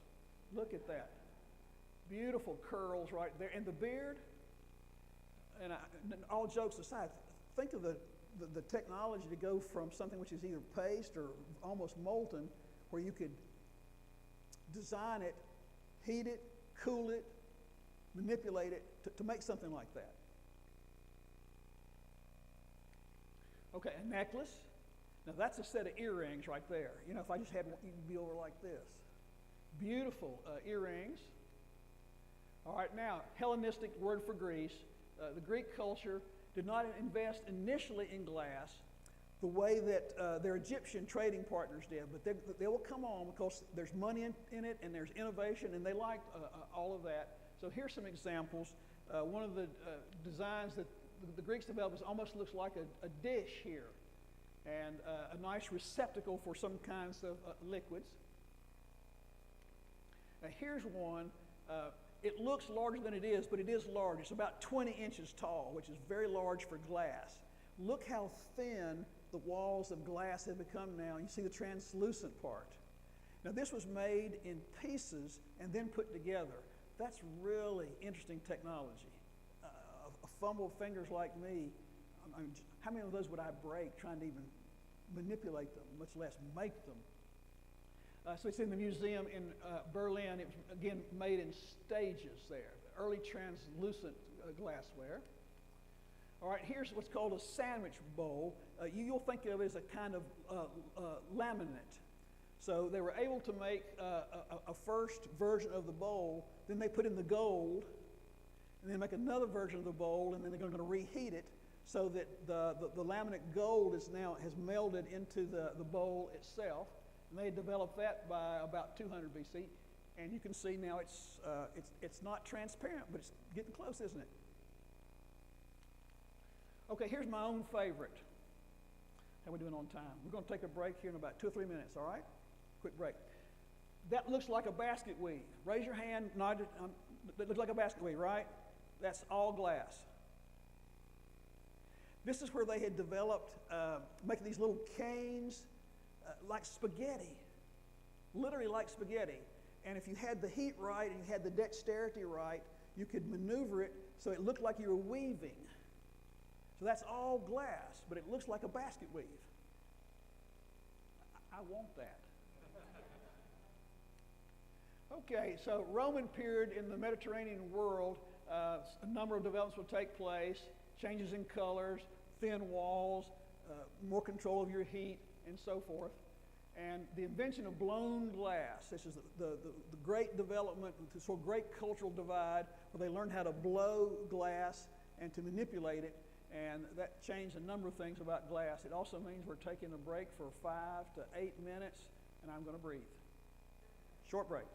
Look at that. Beautiful curls right there. And the beard, and all jokes aside, think of the technology to go from something which is either paste or almost molten, where you could design it, heat it, cool it, manipulate it to make something like that. Okay, a necklace. Now that's a set of earrings right there. You know, if I just had one, you'd be over like this. Beautiful earrings. All right, now, Hellenistic word for Greece. The Greek culture did not invest initially in glass the way that their Egyptian trading partners did, but they will come on because there's money in it and there's innovation, and they liked all of that. So here's some examples. One of the designs that the Greeks developed almost looks like a dish here, and a nice receptacle for some kinds of liquids. Here's one. It looks larger than it is, but it is large. It's about 20 inches tall, which is very large for glass. Look how thin the walls of glass have become now. You see the translucent part. Now this was made in pieces and then put together. That's really interesting technology. A fumble fingers like me, how many of those would I break trying to even manipulate them, much less make them? So it's in the museum in Berlin. It was, again, made in stages there, the early translucent glassware. All right, here's what's called a sandwich bowl. You'll think of it as a kind of laminate. So they were able to make a first version of the bowl, then they put in the gold, and then make another version of the bowl, and then they're going to reheat it so that the laminate gold has melded into the bowl itself. And they developed that by about 200 BC, and you can see now it's not transparent, but it's getting close, isn't it? Okay, here's my own favorite. How are we doing on time? We're going to take a break here in about 2 or 3 minutes, all right? Quick break. That looks like a basket weave. Raise your hand. Nod. That looks like a basket weave, right? That's all glass. This is where they had developed, making these little canes like spaghetti, literally like spaghetti. And if you had the heat right and you had the dexterity right, you could maneuver it so it looked like you were weaving. So that's all glass, but it looks like a basket weave. I want that. Okay, so Roman period in the Mediterranean world, a number of developments will take place, changes in colors, thin walls, more control of your heat, and so forth. And the invention of blown glass, this is the great development, this whole great cultural divide where they learned how to blow glass and to manipulate it, and that changed a number of things about glass. It also means we're taking a break for 5 to 8 minutes, and I'm going to breathe. Short break.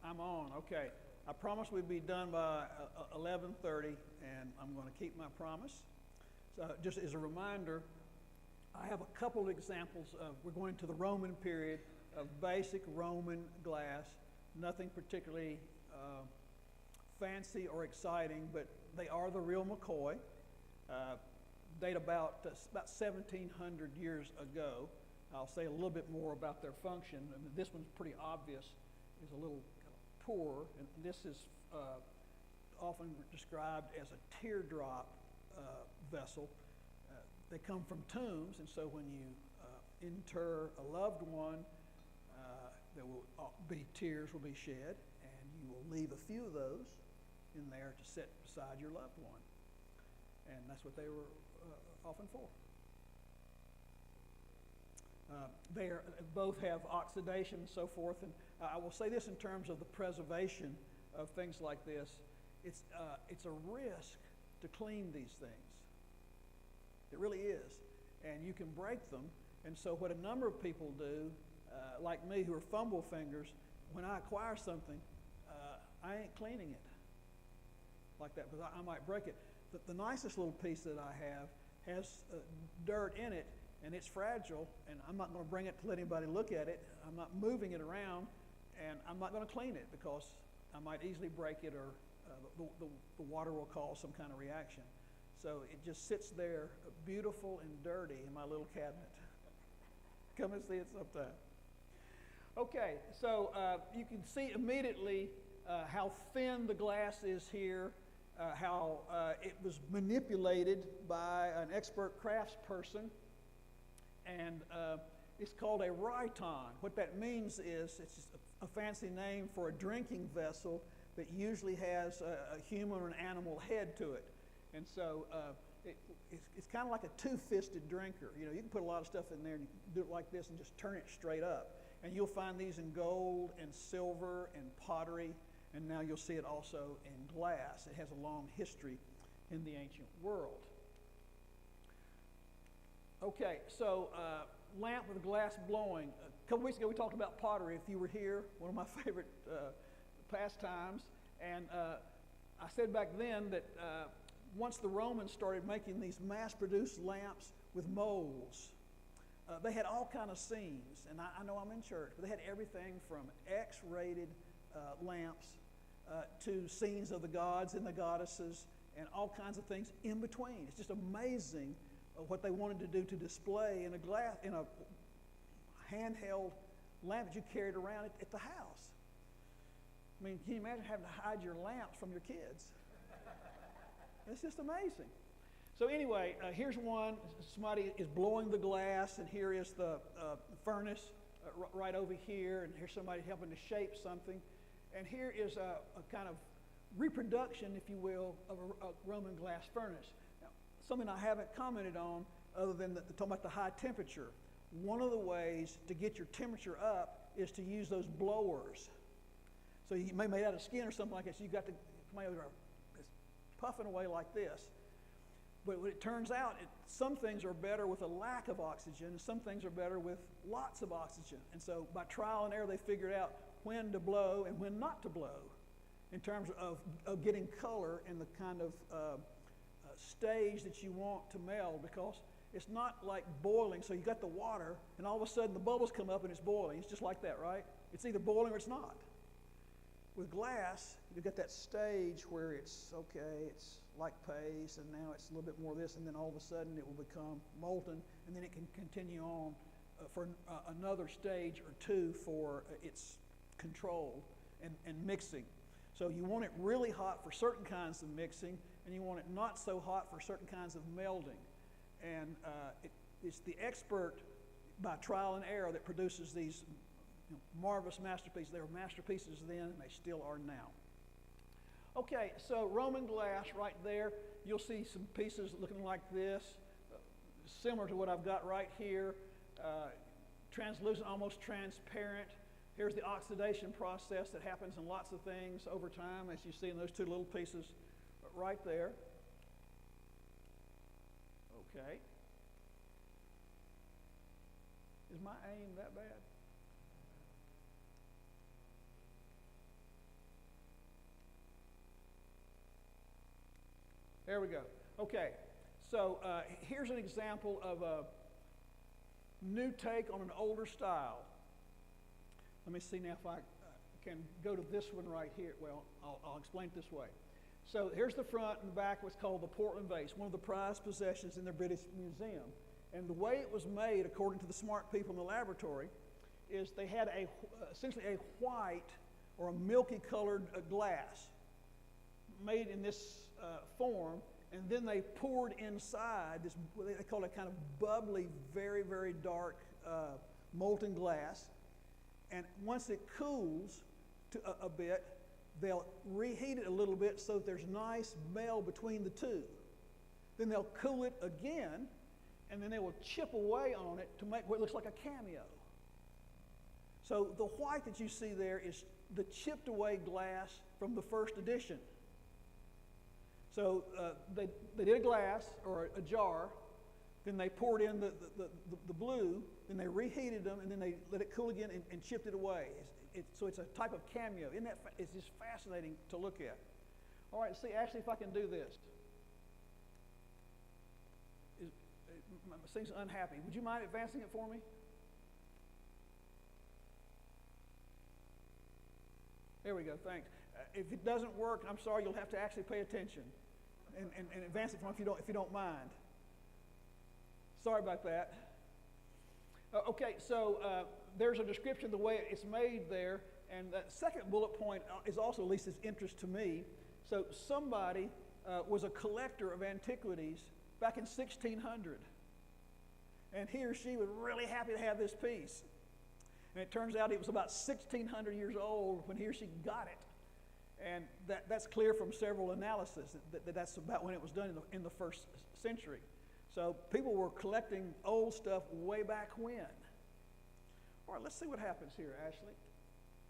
I'm on. Okay. I promised we'd be done by 11:30, and I'm going to keep my promise. So just as a reminder, I have a couple of examples of, we're going to the Roman period of basic Roman glass, nothing particularly fancy or exciting, but they are the real McCoy. Date about 1,700 years ago. I'll say a little bit more about their function. I mean, this one's pretty obvious. It's a little poor, and this is often described as a teardrop vessel. They come from tombs, and so when you inter a loved one, there will be tears will be shed, and you will leave a few of those in there to sit beside your loved one, and that's what they were often for. They both have oxidation and so forth, and I will say this in terms of the preservation of things like this. It's a risk to clean these things. It really is, and you can break them. And so what a number of people do, like me, who are fumble fingers, when I acquire something, I ain't cleaning it like that because I might break it. But the nicest little piece that I have has dirt in it, and it's fragile, and I'm not going to bring it to let anybody look at it. I'm not moving it around, and I'm not going to clean it because I might easily break it, or the water will cause some kind of reaction. So it just sits there, beautiful and dirty, in my little cabinet. Come and see it sometime. Okay, so you can see immediately how thin the glass is here, how it was manipulated by an expert craftsperson, and it's called a rhyton. What that means is it's just a fancy name for a drinking vessel that usually has a human or an animal head to it. And so it's kind of like a two-fisted drinker. You know, you can put a lot of stuff in there and you do it like this and just turn it straight up. And you'll find these in gold and silver and pottery, and now you'll see it also in glass. It has a long history in the ancient world. Okay, so lamp with glass blowing. A couple weeks ago we talked about pottery. If you were here, one of my favorite pastimes. And I said back then that once the Romans started making these mass-produced lamps with molds, they had all kind of scenes. And I know I'm in church, but they had everything from X-rated lamps to scenes of the gods and the goddesses and all kinds of things in between. It's just amazing what they wanted to do to display in a handheld lamp that you carried around at the house. I mean, can you imagine having to hide your lamps from your kids? It's just amazing. So anyway, here's one. Somebody is blowing the glass, and here is the furnace right over here, and here's somebody helping to shape something. And here is a kind of reproduction, if you will, of a Roman glass furnace. Now, something I haven't commented on other than talking about the high temperature. One of the ways to get your temperature up is to use those blowers. So you may made out of skin or something like that, so you got to come over puffing away like this. But it turns out some things are better with a lack of oxygen, and some things are better with lots of oxygen. And so by trial and error, they figured out when to blow and when not to blow in terms of getting color in the kind of stage that you want to meld, because it's not like boiling. So you got the water, and all of a sudden the bubbles come up and it's boiling. It's just like that, right? It's either boiling or it's not. With glass, you've got that stage where it's okay, it's like paste, and now it's a little bit more of this, and then all of a sudden it will become molten, and then it can continue on for another stage or two for its control and mixing. So you want it really hot for certain kinds of mixing, and you want it not so hot for certain kinds of melding. And it's the expert, by trial and error, that produces these marvelous masterpieces. They were masterpieces then, and they still are now. Okay, so Roman glass right there. You'll see some pieces looking like this, similar to what I've got right here. Translucent, almost transparent. Here's the oxidation process that happens in lots of things over time, as you see in those two little pieces right there. Okay. Is my aim that bad? There we go. Okay, so here's an example of a new take on an older style. Let me see now if I can go to this one right here. Well, I'll explain it this way. So here's the front and the back, what's called the Portland vase, one of the prized possessions in the British Museum. And the way it was made, according to the smart people in the laboratory, is they had essentially a white or a milky colored glass made in this form, and then they poured inside this, they call it kind of bubbly, very, very dark molten glass. And once it cools to a bit, they'll reheat it a little bit so that there's nice meld between the two. Then they'll cool it again, and then they will chip away on it to make what looks like a cameo. So the white that you see there is the chipped away glass from the first edition. So they did a glass or a jar, then they poured in the blue, then they reheated them, and then they let it cool again and chipped it away. So it's a type of cameo. It's just fascinating to look at. All right, see, actually, if I can do this. My thing's unhappy. Would you mind advancing it for me? There we go, thanks. If it doesn't work, I'm sorry, you'll have to actually pay attention and advance it for me if you don't mind. Sorry about that. Okay, so there's a description of the way it's made there, and that second bullet point is also at least of interest to me. So somebody was a collector of antiquities back in 1600, and he or she was really happy to have this piece. And it turns out it was about 1,600 years old when he or she got it. And that's clear from several analyses that's about when it was done in the first century. So people were collecting old stuff way back when. All right, let's see what happens here, Ashley.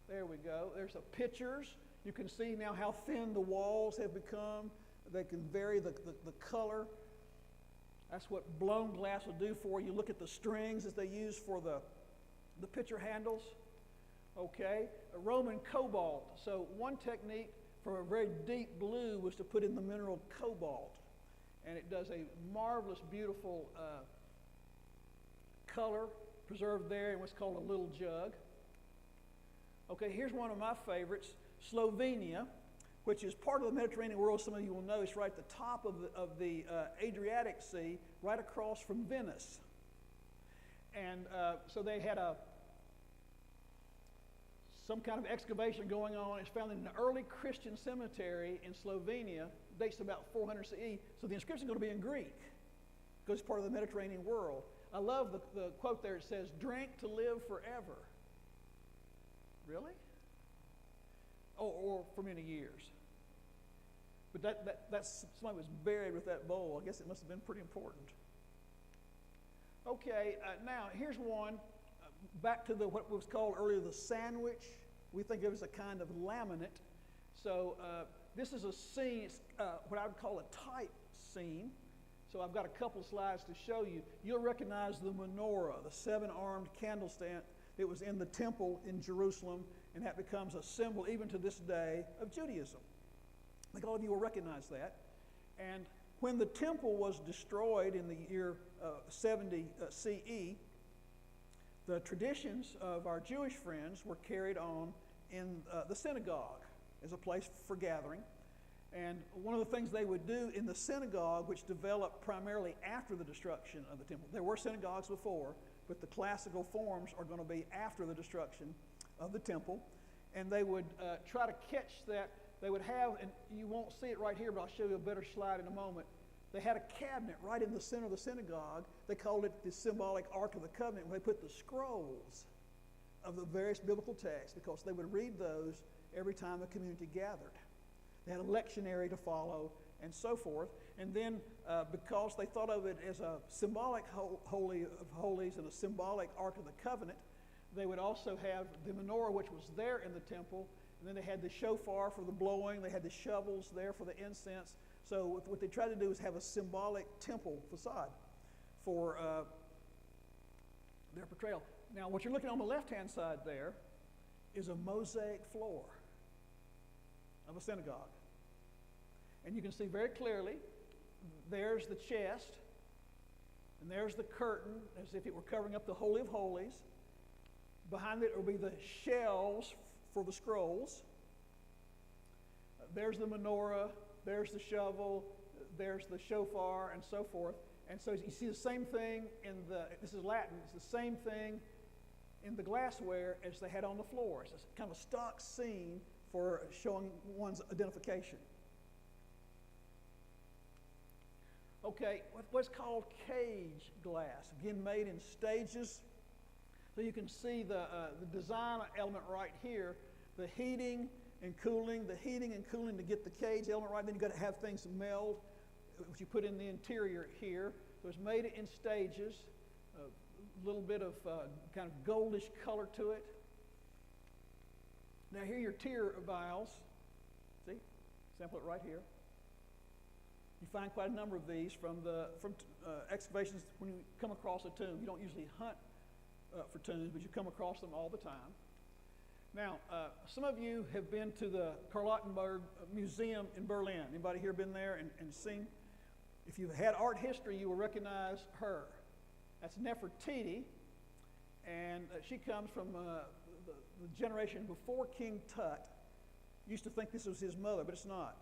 There we go. There's the pictures. You can see now how thin the walls have become. They can vary the color. That's what blown glass will do for you. Look at the strings that they use for the picture handles. Okay, a Roman cobalt. So one technique for a very deep blue was to put in the mineral cobalt. And it does a marvelous, beautiful color preserved there in what's called a little jug. Okay, here's one of my favorites, Slovenia, which is part of the Mediterranean world. Some of you will know it's right at the top of the Adriatic Sea, right across from Venice. And so they had some kind of excavation going on. It's found in an early Christian cemetery in Slovenia, dates to about 400 CE. So the inscription is going to be in Greek because it's part of the Mediterranean world. I love the quote there. It says, "Drink to live forever." Really? Or for many years. But that's somebody was buried with that bowl. I guess it must have been pretty important. Okay, now here's one. Back to what was called earlier the sandwich. We think of it as a kind of laminate. So this is a scene, what I would call a type scene. So I've got a couple slides to show you. You'll recognize the menorah, the seven-armed candlestand that was in the temple in Jerusalem, and that becomes a symbol even to this day of Judaism. I think all of you will recognize that. And when the temple was destroyed in the year 70 CE, the traditions of our Jewish friends were carried on in the synagogue as a place for gathering. And one of the things they would do in the synagogue, which developed primarily after the destruction of the temple, there were synagogues before, but the classical forms are going to be after the destruction of the temple. And they would try to catch that. They would have, and you won't see it right here, but I'll show you a better slide in a moment. They had a cabinet right in the center of the synagogue. They called it the symbolic Ark of the Covenant, where they put the scrolls of the various biblical texts, because they would read those every time the community gathered. They had a lectionary to follow and so forth. And then because they thought of it as a symbolic Holy of Holies and a symbolic Ark of the Covenant, they would also have the menorah, which was there in the temple. And then they had the shofar for the blowing. They had the shovels there for the incense. So what they tried to do is have a symbolic temple facade for their portrayal. Now, what you're looking on the left-hand side there is a mosaic floor of a synagogue. And you can see very clearly there's the chest, and there's the curtain, as if it were covering up the Holy of Holies. Behind it will be the shelves for the scrolls. There's the menorah, there's the shovel, there's the shofar, and so forth. And so you see the same thing this is Latin, it's the same thing in the glassware as they had on the floors. It's kind of a stock scene for showing one's identification. Okay, what's called cage glass, again made in stages. So you can see the design element right here, the heating and cooling to get the cage element right. Then you've got to have things meld, which you put in the interior here. So it's made in stages, a little bit of kind of goldish color to it. Now here are your tear vials. See, sample it right here. You find quite a number of these from excavations when you come across a tomb. You don't usually hunt for tombs, but you come across them all the time. Now, some of you have been to the Charlottenburg Museum in Berlin. Anybody here been there and seen? If you've had art history, you will recognize her. That's Nefertiti, and she comes from the generation before King Tut. Used to think this was his mother, but it's not.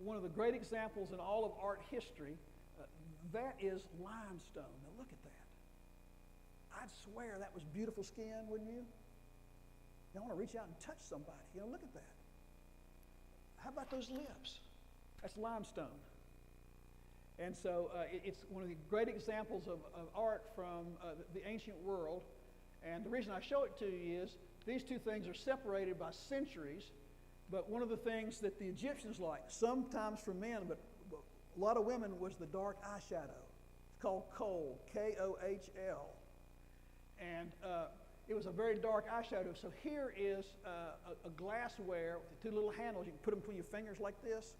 One of the great examples in all of art history, that is limestone. Now look at that. I'd swear that was beautiful skin, wouldn't you? You want to reach out and touch somebody. Look at that. How about those lips? That's limestone. And so it's one of the great examples of art from the ancient world. And the reason I show it to you is these two things are separated by centuries. But one of the things that the Egyptians liked, sometimes for men, but a lot of women, was the dark eyeshadow. It's called kohl, K-O-H-L. And it was a very dark eyeshadow. So here is a glassware with two little handles. You can put them between your fingers like this.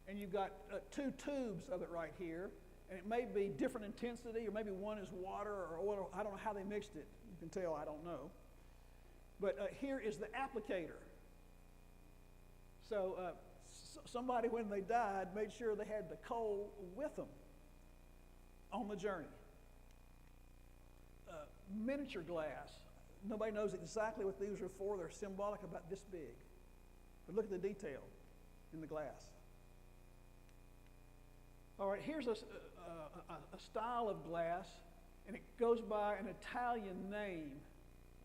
And you've got two tubes of it right here. And it may be different intensity, or maybe one is water or oil. I don't know how they mixed it. You can tell I don't know. But here is the applicator. So somebody, when they died, made sure they had the coal with them on the journey. Miniature glass. Nobody knows exactly what these are for. They're symbolic, about this big. But look at the detail in the glass. All right, here's a style of glass, and it goes by an Italian name.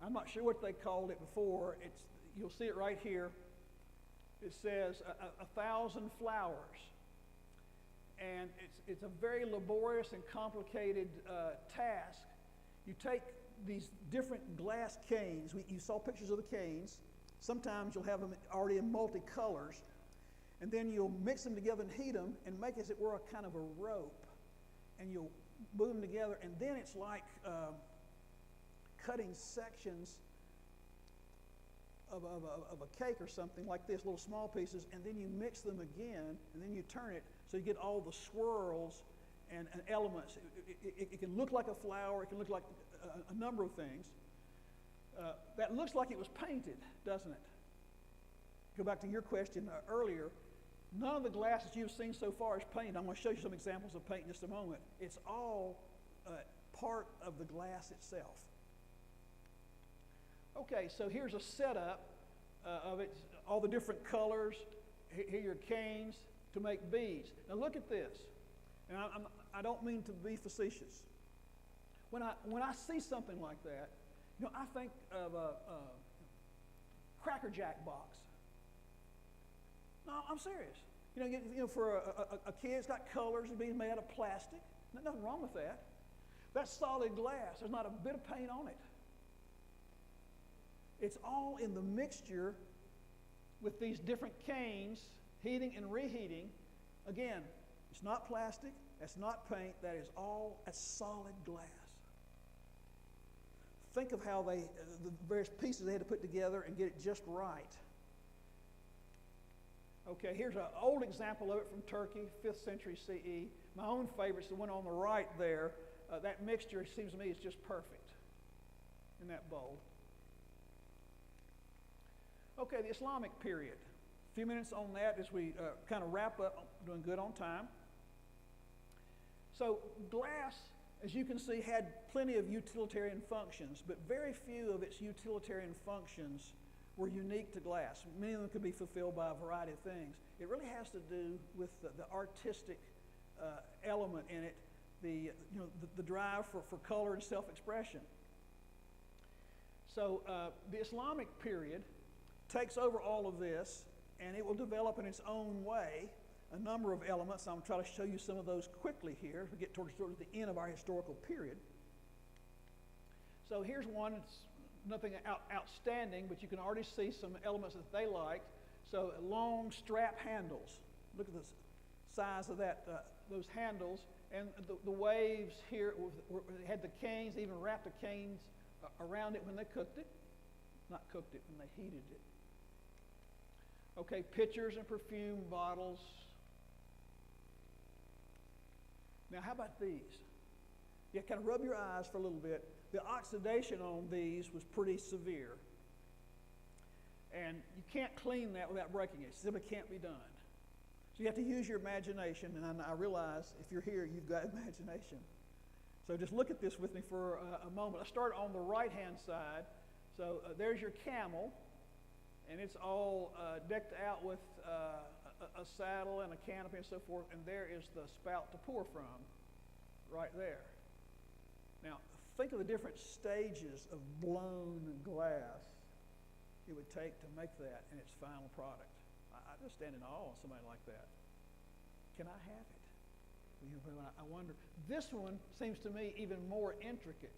I'm not sure what they called it before. You'll see it right here. It says 1,000 flowers. And it's a very laborious and complicated task. You take these different glass canes. You saw pictures of the canes. Sometimes you'll have them already in multicolors. And then you'll mix them together and heat them and make, as it were, a kind of a rope. And you'll move them together. And then it's like cutting sections of a cake or something like this, little small pieces, and then you mix them again, and then you turn it so you get all the swirls and elements. It can look like a flower, it can look like a number of things. That looks like it was painted, doesn't it? Go back to your question earlier. None of the glasses you've seen so far is painted. I'm going to show you some examples of paint in just a moment. It's all part of the glass itself. Okay, so here's a setup of it, all the different colors. Here are your canes to make beads. Now look at this. And I don't mean to be facetious. When I see something like that, I think of a Cracker Jack box. No, I'm serious. For a kid, it's got colors and being made out of plastic. There's nothing wrong with that. That's solid glass. There's not a bit of paint on it. It's all in the mixture with these different canes, heating and reheating. Again, it's not plastic, that's not paint, that's solid glass. Think of how the various pieces they had to put together and get it just right. Okay, here's an old example of it from Turkey, 5th century CE. My own favorite is the one on the right there. That mixture, it seems to me, is just perfect in that bowl. Okay, the Islamic period. A few minutes on that as we kind of wrap up, doing good on time. So glass, as you can see, had plenty of utilitarian functions, but very few of its utilitarian functions were unique to glass. Many of them could be fulfilled by a variety of things. It really has to do with the artistic element in it, the drive for color and self-expression. So the Islamic period takes over all of this, and it will develop in its own way a number of elements. I'm trying to show you some of those quickly here as we get towards the end of our historical period. So here's one. It's nothing outstanding, but you can already see some elements that they liked. So long strap handles. Look at the size of that, those handles, and the waves here. They had the canes, even wrapped the canes around it when they cooked it. Not cooked it, when they heated it. Okay, pitchers and perfume bottles. Now, how about these? Yeah, kind of rub your eyes for a little bit. The oxidation on these was pretty severe. And you can't clean that without breaking it. It simply can't be done. So you have to use your imagination, and I realize if you're here, you've got imagination. So just look at this with me for a moment. Let's start on the right-hand side. So there's your camel, and it's all decked out with a saddle and a canopy and so forth, and there is the spout to pour from, right there. Now, think of the different stages of blown glass it would take to make that in its final product. I just stand in awe of somebody like that. Can I have it? I wonder. This one seems to me even more intricate,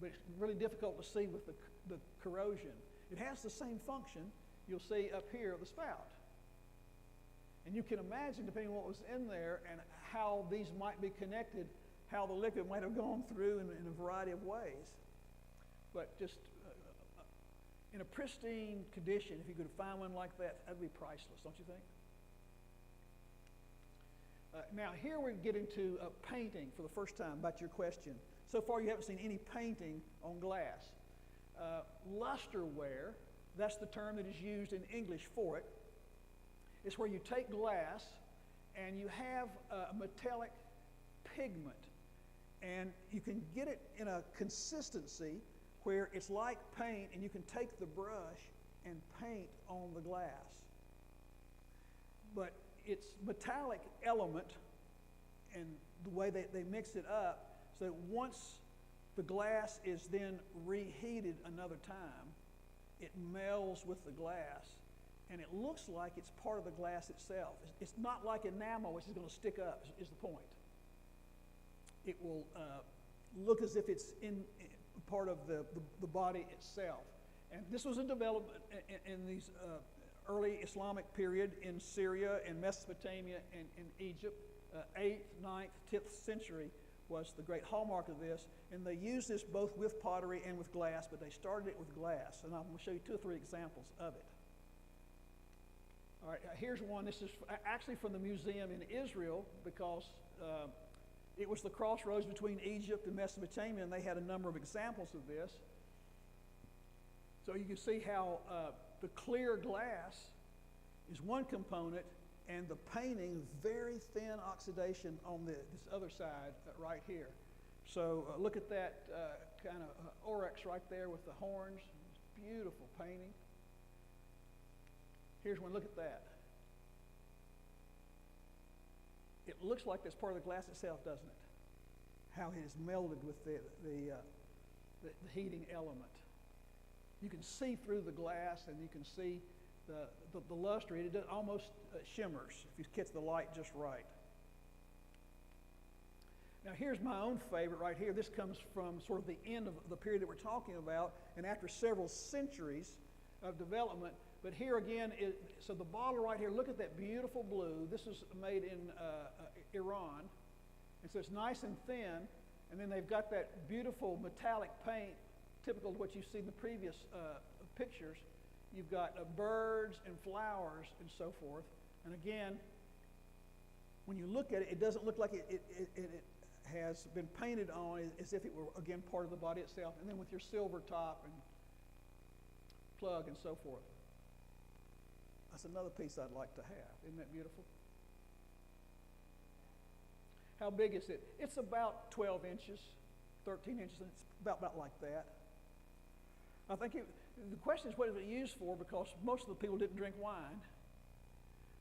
but it's really difficult to see with the corrosion. It has the same function you'll see up here of the spout. And you can imagine, depending on what was in there and how these might be connected, how the liquid might have gone through in a variety of ways. But just in a pristine condition, if you could find one like that, that'd be priceless, don't you think? Now, here we're getting to painting for the first time, about your question. So far, you haven't seen any painting on glass. Lusterware, that's the term that is used in English for it. It's where you take glass and you have a metallic pigment, and you can get it in a consistency where it's like paint, and you can take the brush and paint on the glass. But its metallic element and the way they mix it up, so that once the glass is then reheated another time, it melds with the glass, and it looks like it's part of the glass itself. It's not like enamel, which is going to stick up, is the point. It will look as if it's in part of the body itself. And this was in development in these early Islamic period in Syria and Mesopotamia and in Egypt. 8th, 9th, 10th century was the great hallmark of this. And they used this both with pottery and with glass, but they started it with glass. And I'm going to show you 2 or 3 examples of it. All right, here's one. This is actually from the museum in Israel, because it was the crossroads between Egypt and Mesopotamia, and they had a number of examples of this. So you can see how the clear glass is one component, and the painting, very thin oxidation on this other side right here. So look at that kind of oryx right there with the horns. It's beautiful painting. Here's one. Look at that. It looks like that's part of the glass itself, doesn't it? How it is melded with the heating element. You can see through the glass, and you can see the luster. It almost shimmers if you catch the light just right. Now here's my own favorite right here. This comes from sort of the end of the period that we're talking about, and after several centuries of development. But here again, so the bottle right here, look at that beautiful blue. This is made in Iran. And so it's nice and thin. And then they've got that beautiful metallic paint, typical of what you've seen in the previous pictures. You've got birds and flowers and so forth. And again, when you look at it, it doesn't look like it has been painted on as if it were, again, part of the body itself. And then with your silver top and plug and so forth. That's another piece I'd like to have. Isn't that beautiful? How big is it? It's about 12 inches, 13 inches, and it's about like that. I think the question is, what is it used for? Because most of the people didn't drink wine.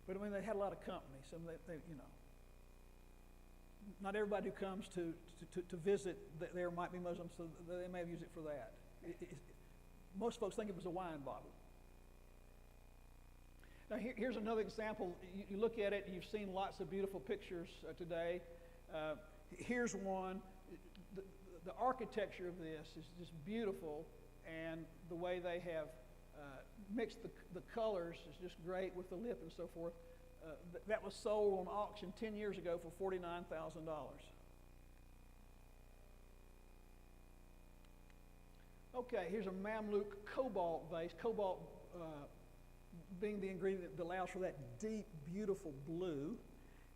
But I mean, they had a lot of company, so they not everybody who comes to visit there might be Muslims, so they may have used it for that. Most folks think it was a wine bottle. Now here's another example. You look at it, and you've seen lots of beautiful pictures today. Here's one. The architecture of this is just beautiful, and the way they have mixed the colors is just great with the lip and so forth. That was sold on auction 10 years ago for $49,000. Okay, here's a Mamluk cobalt vase. Cobalt being the ingredient that allows for that deep, beautiful blue.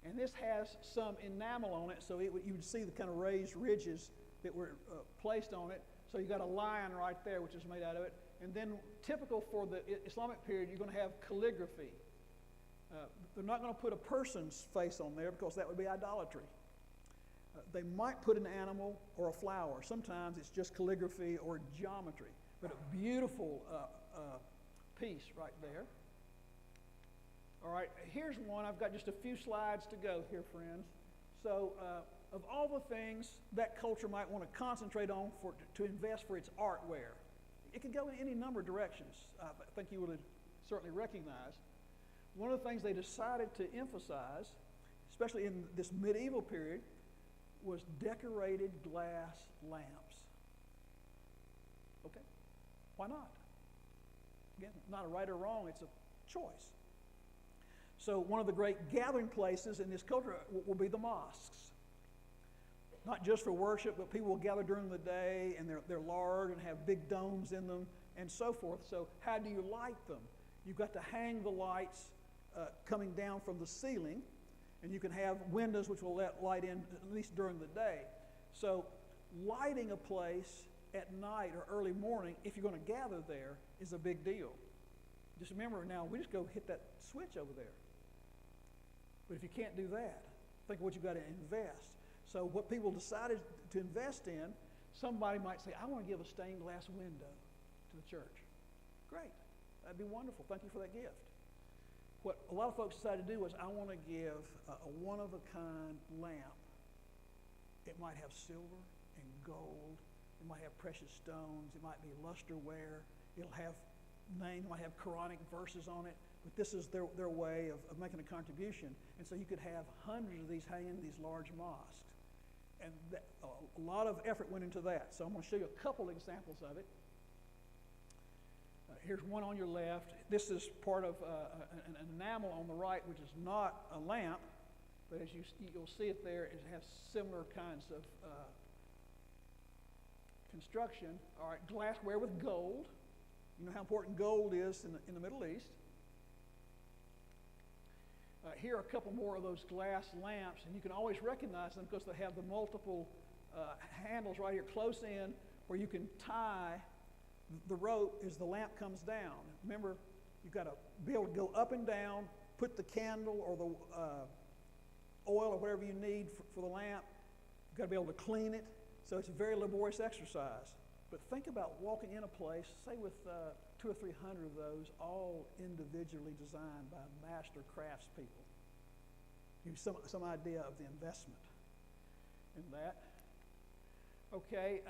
And this has some enamel on it, so you would see the kind of raised ridges that were placed on it. So you've got a lion right there, which is made out of it. And then typical for the Islamic period, you're going to have calligraphy. They're not going to put a person's face on there because that would be idolatry. They might put an animal or a flower. Sometimes it's just calligraphy or geometry. But a beautiful piece right there. All right, here's one. I've got just a few slides to go here, friends. So of all the things that culture might want to concentrate on to invest for its artware, it could go in any number of directions. I think you would have certainly recognized. One of the things they decided to emphasize, especially in this medieval period, was decorated glass lamps. Okay, why not? Again, not a right or wrong, it's a choice. So one of the great gathering places in this culture will be the mosques. Not just for worship, but people will gather during the day, and they're large and have big domes in them and so forth. So how do you light them? You've got to hang the lights coming down from the ceiling, and you can have windows which will let light in at least during the day. So lighting a place at night or early morning, if you're going to gather there, is a big deal. Just remember now, we just go hit that switch over there. But if you can't do that, think of what you've got to invest. So what people decided to invest in, somebody might say, I want to give a stained glass window to the church. Great. That'd be wonderful. Thank you for that gift. What a lot of folks decided to do was, I want to give a one-of-a-kind lamp. It might have silver and gold. It might have precious stones. It might be lusterware. It'll have names, it might have Quranic verses on it. But this is their way of making a contribution. And so you could have hundreds of these hanging in these large mosques. And a lot of effort went into that. So I'm going to show you a couple examples of it. Here's one on your left. This is part of an enamel on the right, which is not a lamp, but as you'll see it there, it has similar kinds of construction. All right, glassware with gold. You know how important gold is in the Middle East. Here are a couple more of those glass lamps, and you can always recognize them because they have the multiple handles right here close in where you can tie the rope as the lamp comes down. Remember, you've got to be able to go up and down, put the candle or the oil or whatever you need for the lamp. You've got to be able to clean it. So it's a very laborious exercise. But think about walking in a place, say with 200 or 300 of those, all individually designed by master craftspeople. Give you some idea of the investment in that. Okay,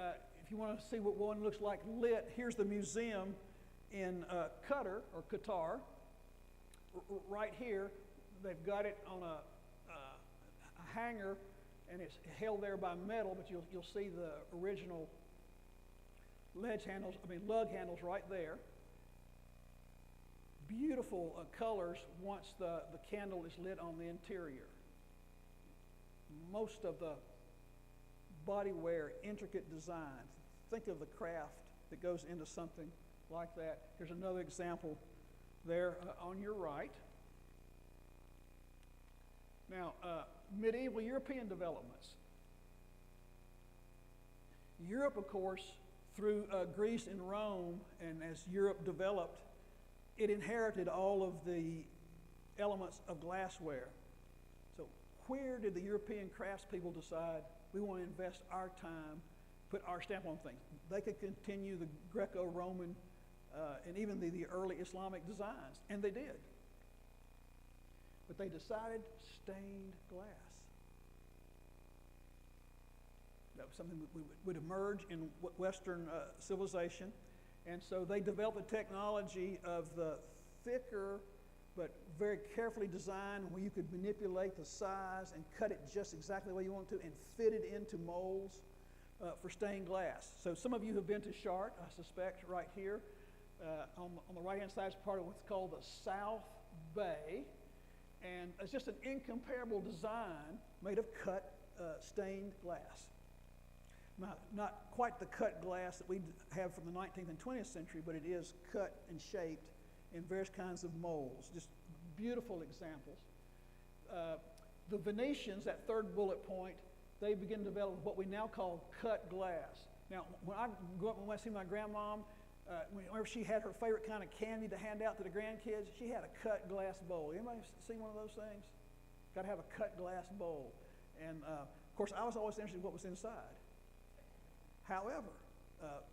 if you want to see what one looks like lit, here's the museum in Qatar, or Qatar. Right here, they've got it on a hanger, and it's held there by metal, but you'll see the original lug handles right there. Beautiful colors once the candle is lit on the interior. Most of the bodywear, intricate designs. Think of the craft that goes into something like that. Here's another example there on your right. Now, medieval European developments. Europe, of course, through Greece and Rome, and as Europe developed, it inherited all of the elements of glassware. So where did the European craftspeople decide we want to invest our time, put our stamp on things? They could continue the Greco-Roman and even the early Islamic designs, and they did. But they decided stained glass. That was something that would emerge in Western civilization. And so they developed the technology of the thicker but very carefully designed where you could manipulate the size and cut it just exactly the way you want to and fit it into molds for stained glass. So some of you have been to Chartres, I suspect, right here. On the right-hand side is part of what's called the South Bay. And it's just an incomparable design made of cut stained glass. Not quite the cut glass that we have from the 19th and 20th century, but it is cut and shaped in various kinds of molds. Just beautiful examples. The Venetians, that third bullet point, they begin to develop what we now call cut glass. Now, when I grew up, when I see my grandmom, whenever she had her favorite kind of candy to hand out to the grandkids, she had a cut glass bowl. Anybody seen one of those things? Got to have a cut glass bowl. And of course, I was always interested in what was inside. However,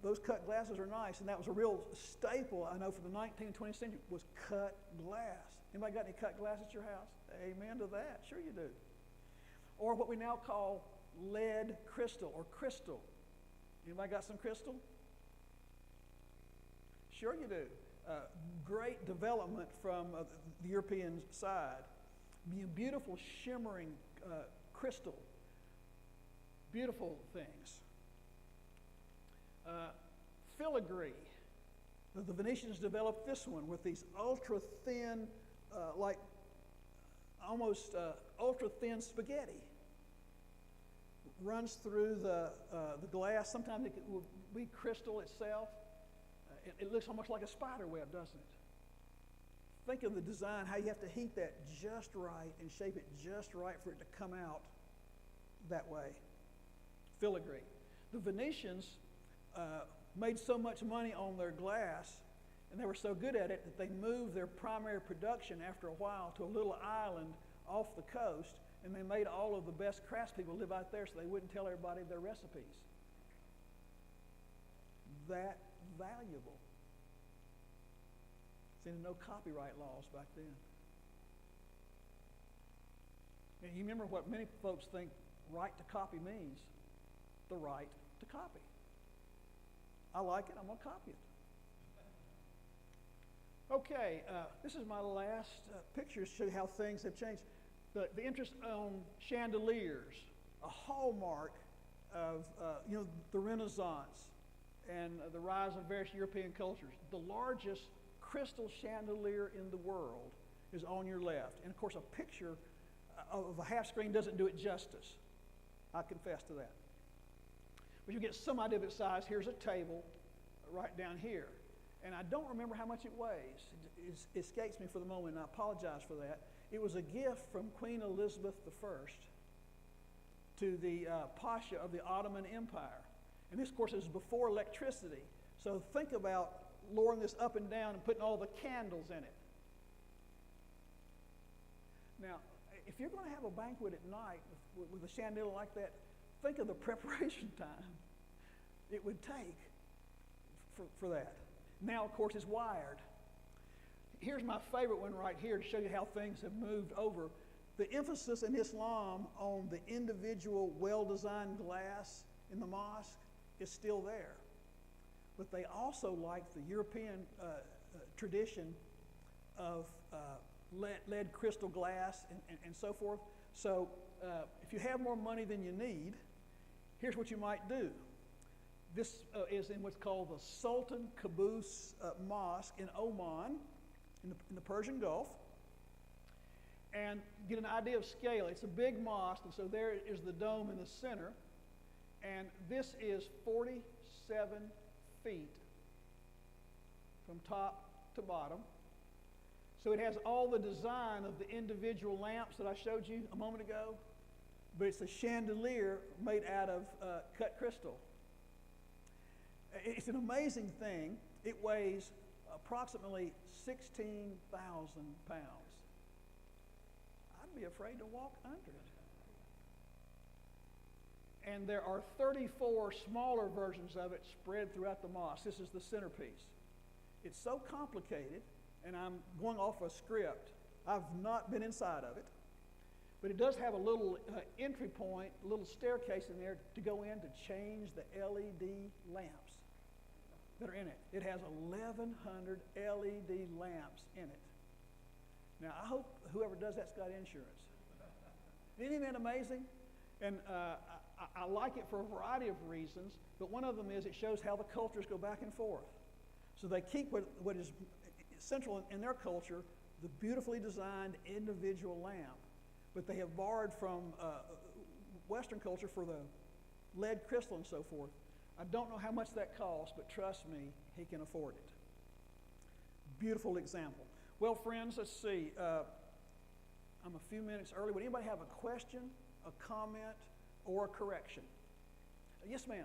those cut glasses are nice, and that was a real staple, I know, for the 19th and 20th century, was cut glass. Anybody got any cut glass at your house? Amen to that. Sure you do. Or what we now call lead crystal or crystal. Anybody got some crystal? Sure you do. Great development from the European side. Beautiful shimmering crystal. Beautiful things. Filigree. The Venetians developed this one with these ultra-thin, like almost ultra-thin spaghetti. Runs through the glass. Sometimes it will be crystal itself. It looks almost like a spider web, doesn't it? Think of the design, how you have to heat that just right and shape it just right for it to come out that way. Filigree. The Venetians made so much money on their glass, and they were so good at it that they moved their primary production after a while to a little island off the coast, and they made all of the best craftspeople live out there so they wouldn't tell everybody their recipes. That valuable. See, no copyright laws back then. And you remember what many folks think right to copy means? The right to copy. I like it, I'm going to copy it. Okay, this is my last picture to show you how things have changed. The interest on chandeliers, a hallmark of the Renaissance and the rise of various European cultures. The largest crystal chandelier in the world is on your left. And of course, a picture of a half screen doesn't do it justice. I confess to that. But you get some idea of its size. Here's a table right down here. And I don't remember how much it weighs. It escapes me for the moment, and I apologize for that. It was a gift from Queen Elizabeth I to the Pasha of the Ottoman Empire. And this, of course, is before electricity. So think about lowering this up and down and putting all the candles in it. Now, if you're going to have a banquet at night with a chandelier like that, think of the preparation time it would take for that. Now, of course, it's wired. Here's my favorite one right here to show you how things have moved over. The emphasis in Islam on the individual well-designed glass in the mosque is still there. But they also like the European tradition of lead crystal glass and so forth. So if you have more money than you need, here's what you might do. This is in what's called the Sultan Qaboos Mosque in Oman, in the Persian Gulf. And get an idea of scale. It's a big mosque, and so there is the dome in the center. And this is 47 feet from top to bottom. So it has all the design of the individual lamps that I showed you a moment ago, but it's a chandelier made out of cut crystal. It's an amazing thing. It weighs approximately 16,000 pounds. I'd be afraid to walk under it. And there are 34 smaller versions of it spread throughout the mosque. This is the centerpiece. It's so complicated, and I'm going off a script. I've not been inside of it, but it does have a little entry point, a little staircase in there to go in to change the LED lamps that are in it. It has 1,100 LED lamps in it. Now, I hope whoever does that's got insurance. Isn't that amazing? And I like it for a variety of reasons, but one of them is it shows how the cultures go back and forth. So they keep what is central in their culture, the beautifully designed individual lamp, but they have borrowed from Western culture for the lead crystal and so forth. I don't know how much that costs, but trust me, he can afford it. Beautiful example. Well, friends, let's see. I'm a few minutes early. Would anybody have a question, a comment, or a correction? Yes, ma'am.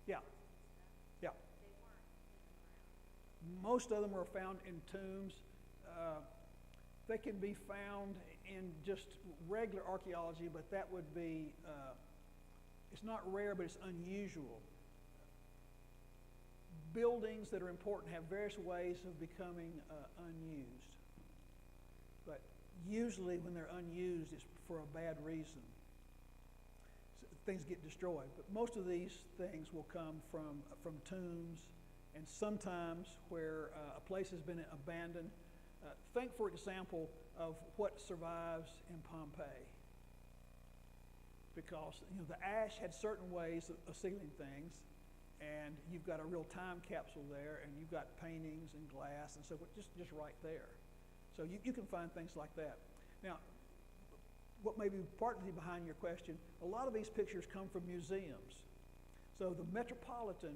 Yeah, yeah. Most of them are found in tombs. They can be found in just regular archaeology, but that would be, it's not rare, but it's unusual. Buildings that are important have various ways of becoming unused. But usually when they're unused, it's for a bad reason. So things get destroyed. But most of these things will come from tombs, and sometimes where a place has been abandoned. Think, for example, of what survives in Pompeii. Because the ash had certain ways of sealing things, and you've got a real time capsule there, and you've got paintings and glass and so forth, just right there. So you can find things like that. Now, what may be partly behind your question, a lot of these pictures come from museums. So the Metropolitan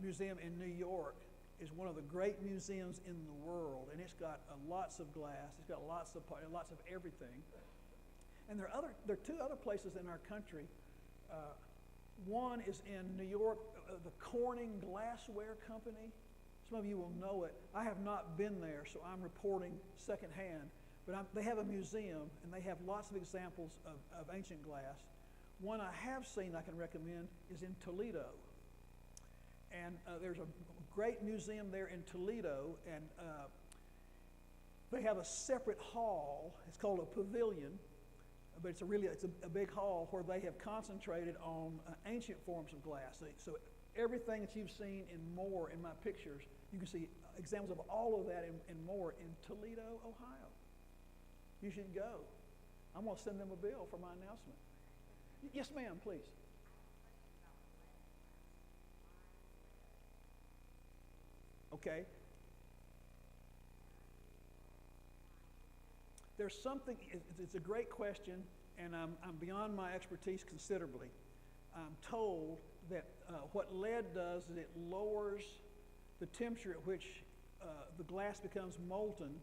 Museum in New York is one of the great museums in the world, and it's got lots of glass, it's got lots of everything. And there are two other places in our country. One is in New York, the Corning Glassware Company. Some of you will know it. I have not been there, so I'm reporting secondhand. But they have a museum, and they have lots of examples of ancient glass. One I have seen I can recommend is in Toledo. And there's a great museum there in Toledo, and they have a separate hall. It's called a pavilion, but it's a big hall where they have concentrated on ancient forms of glass. So everything that you've seen and more in my pictures, you can see examples of all of that and more in Toledo, Ohio. You should go. I'm going to send them a bill for my announcement. Yes, ma'am, please. Okay. There's something, it's a great question, and I'm beyond my expertise considerably. I'm told that what lead does is it lowers the temperature at which the glass becomes molten,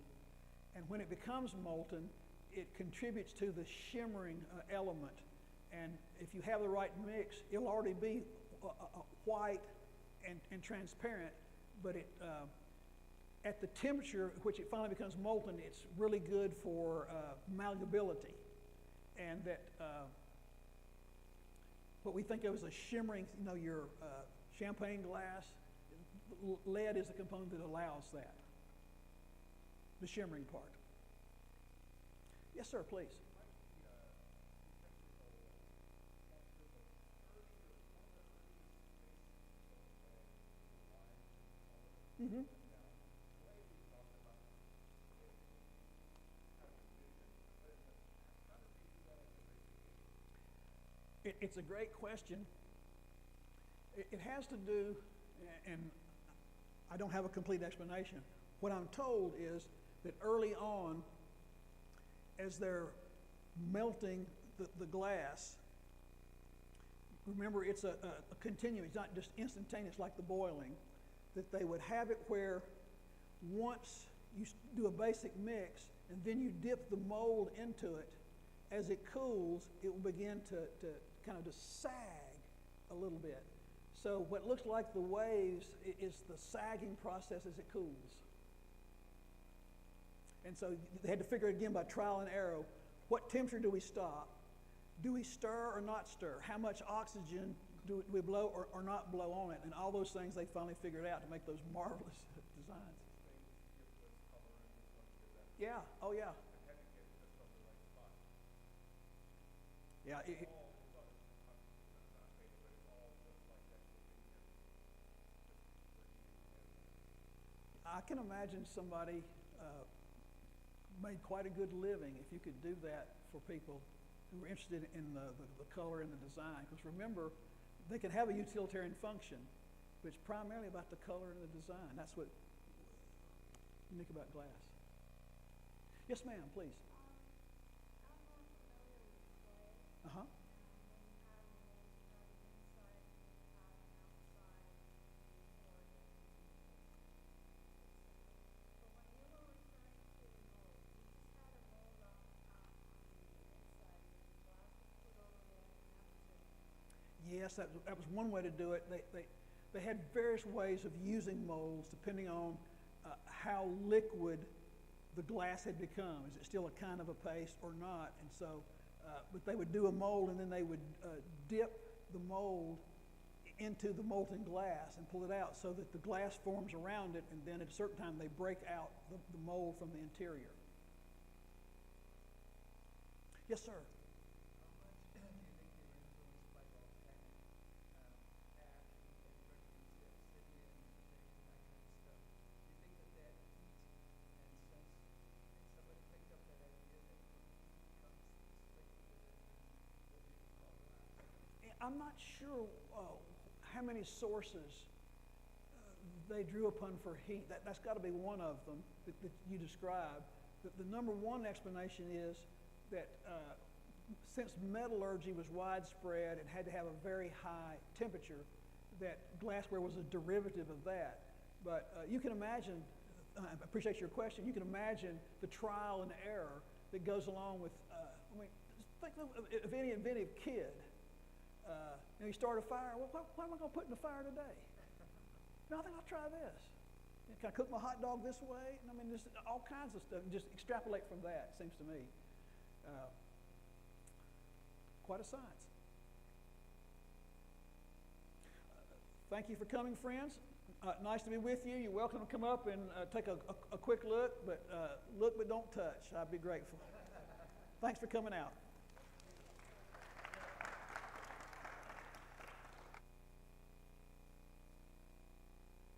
and when it becomes molten, it contributes to the shimmering element. And if you have the right mix, it'll already be white and transparent, but at the temperature at which it finally becomes molten, it's really good for malleability. And that what we think of as a shimmering, your champagne glass, lead is the component that allows that, the shimmering part. Yes, sir, please. Mm-hmm. It's a great question. It has to do, and I don't have a complete explanation. What I'm told is that early on, as they're melting the glass, remember it's a continuum, it's not just instantaneous like the boiling, that they would have it where once you do a basic mix and then you dip the mold into it, as it cools, it will begin to kind of just sag a little bit. So what looks like the waves is the sagging process as it cools. And so they had to figure again by trial and error, what temperature do we stop? Do we stir or not stir? How much oxygen do we blow or not blow on it? And all those things they finally figured out to make those marvelous designs. Yeah, oh yeah. Yeah, I can imagine somebody made quite a good living if you could do that for people who were interested in the color and the design. Because remember, they can have a utilitarian function, but it's primarily about the color and the design. That's what unique about glass. Yes, ma'am, please. Uh-huh. Yes, that was one way to do it. They had various ways of using molds depending on how liquid the glass had become. Is it still a kind of a paste or not? And so, but they would do a mold and then they would dip the mold into the molten glass and pull it out so that the glass forms around it, and then at a certain time they break out the mold from the interior. Yes, sir. I'm not sure how many sources they drew upon for heat. That's got to be one of them that you described. The number one explanation is that since metallurgy was widespread and had to have a very high temperature, that glassware was a derivative of that. But you can imagine, I appreciate your question, you can imagine the trial and error that goes along with, think of any inventive kid. You start a fire, well, what am I going to put in the fire today? No, I think I'll try this. Can I cook my hot dog this way? And I mean, just all kinds of stuff. Just extrapolate from that, seems to me. Quite a science. Thank you for coming, friends. Nice to be with you. You're welcome to come up and take a quick look, but look but don't touch. I'd be grateful. Thanks for coming out.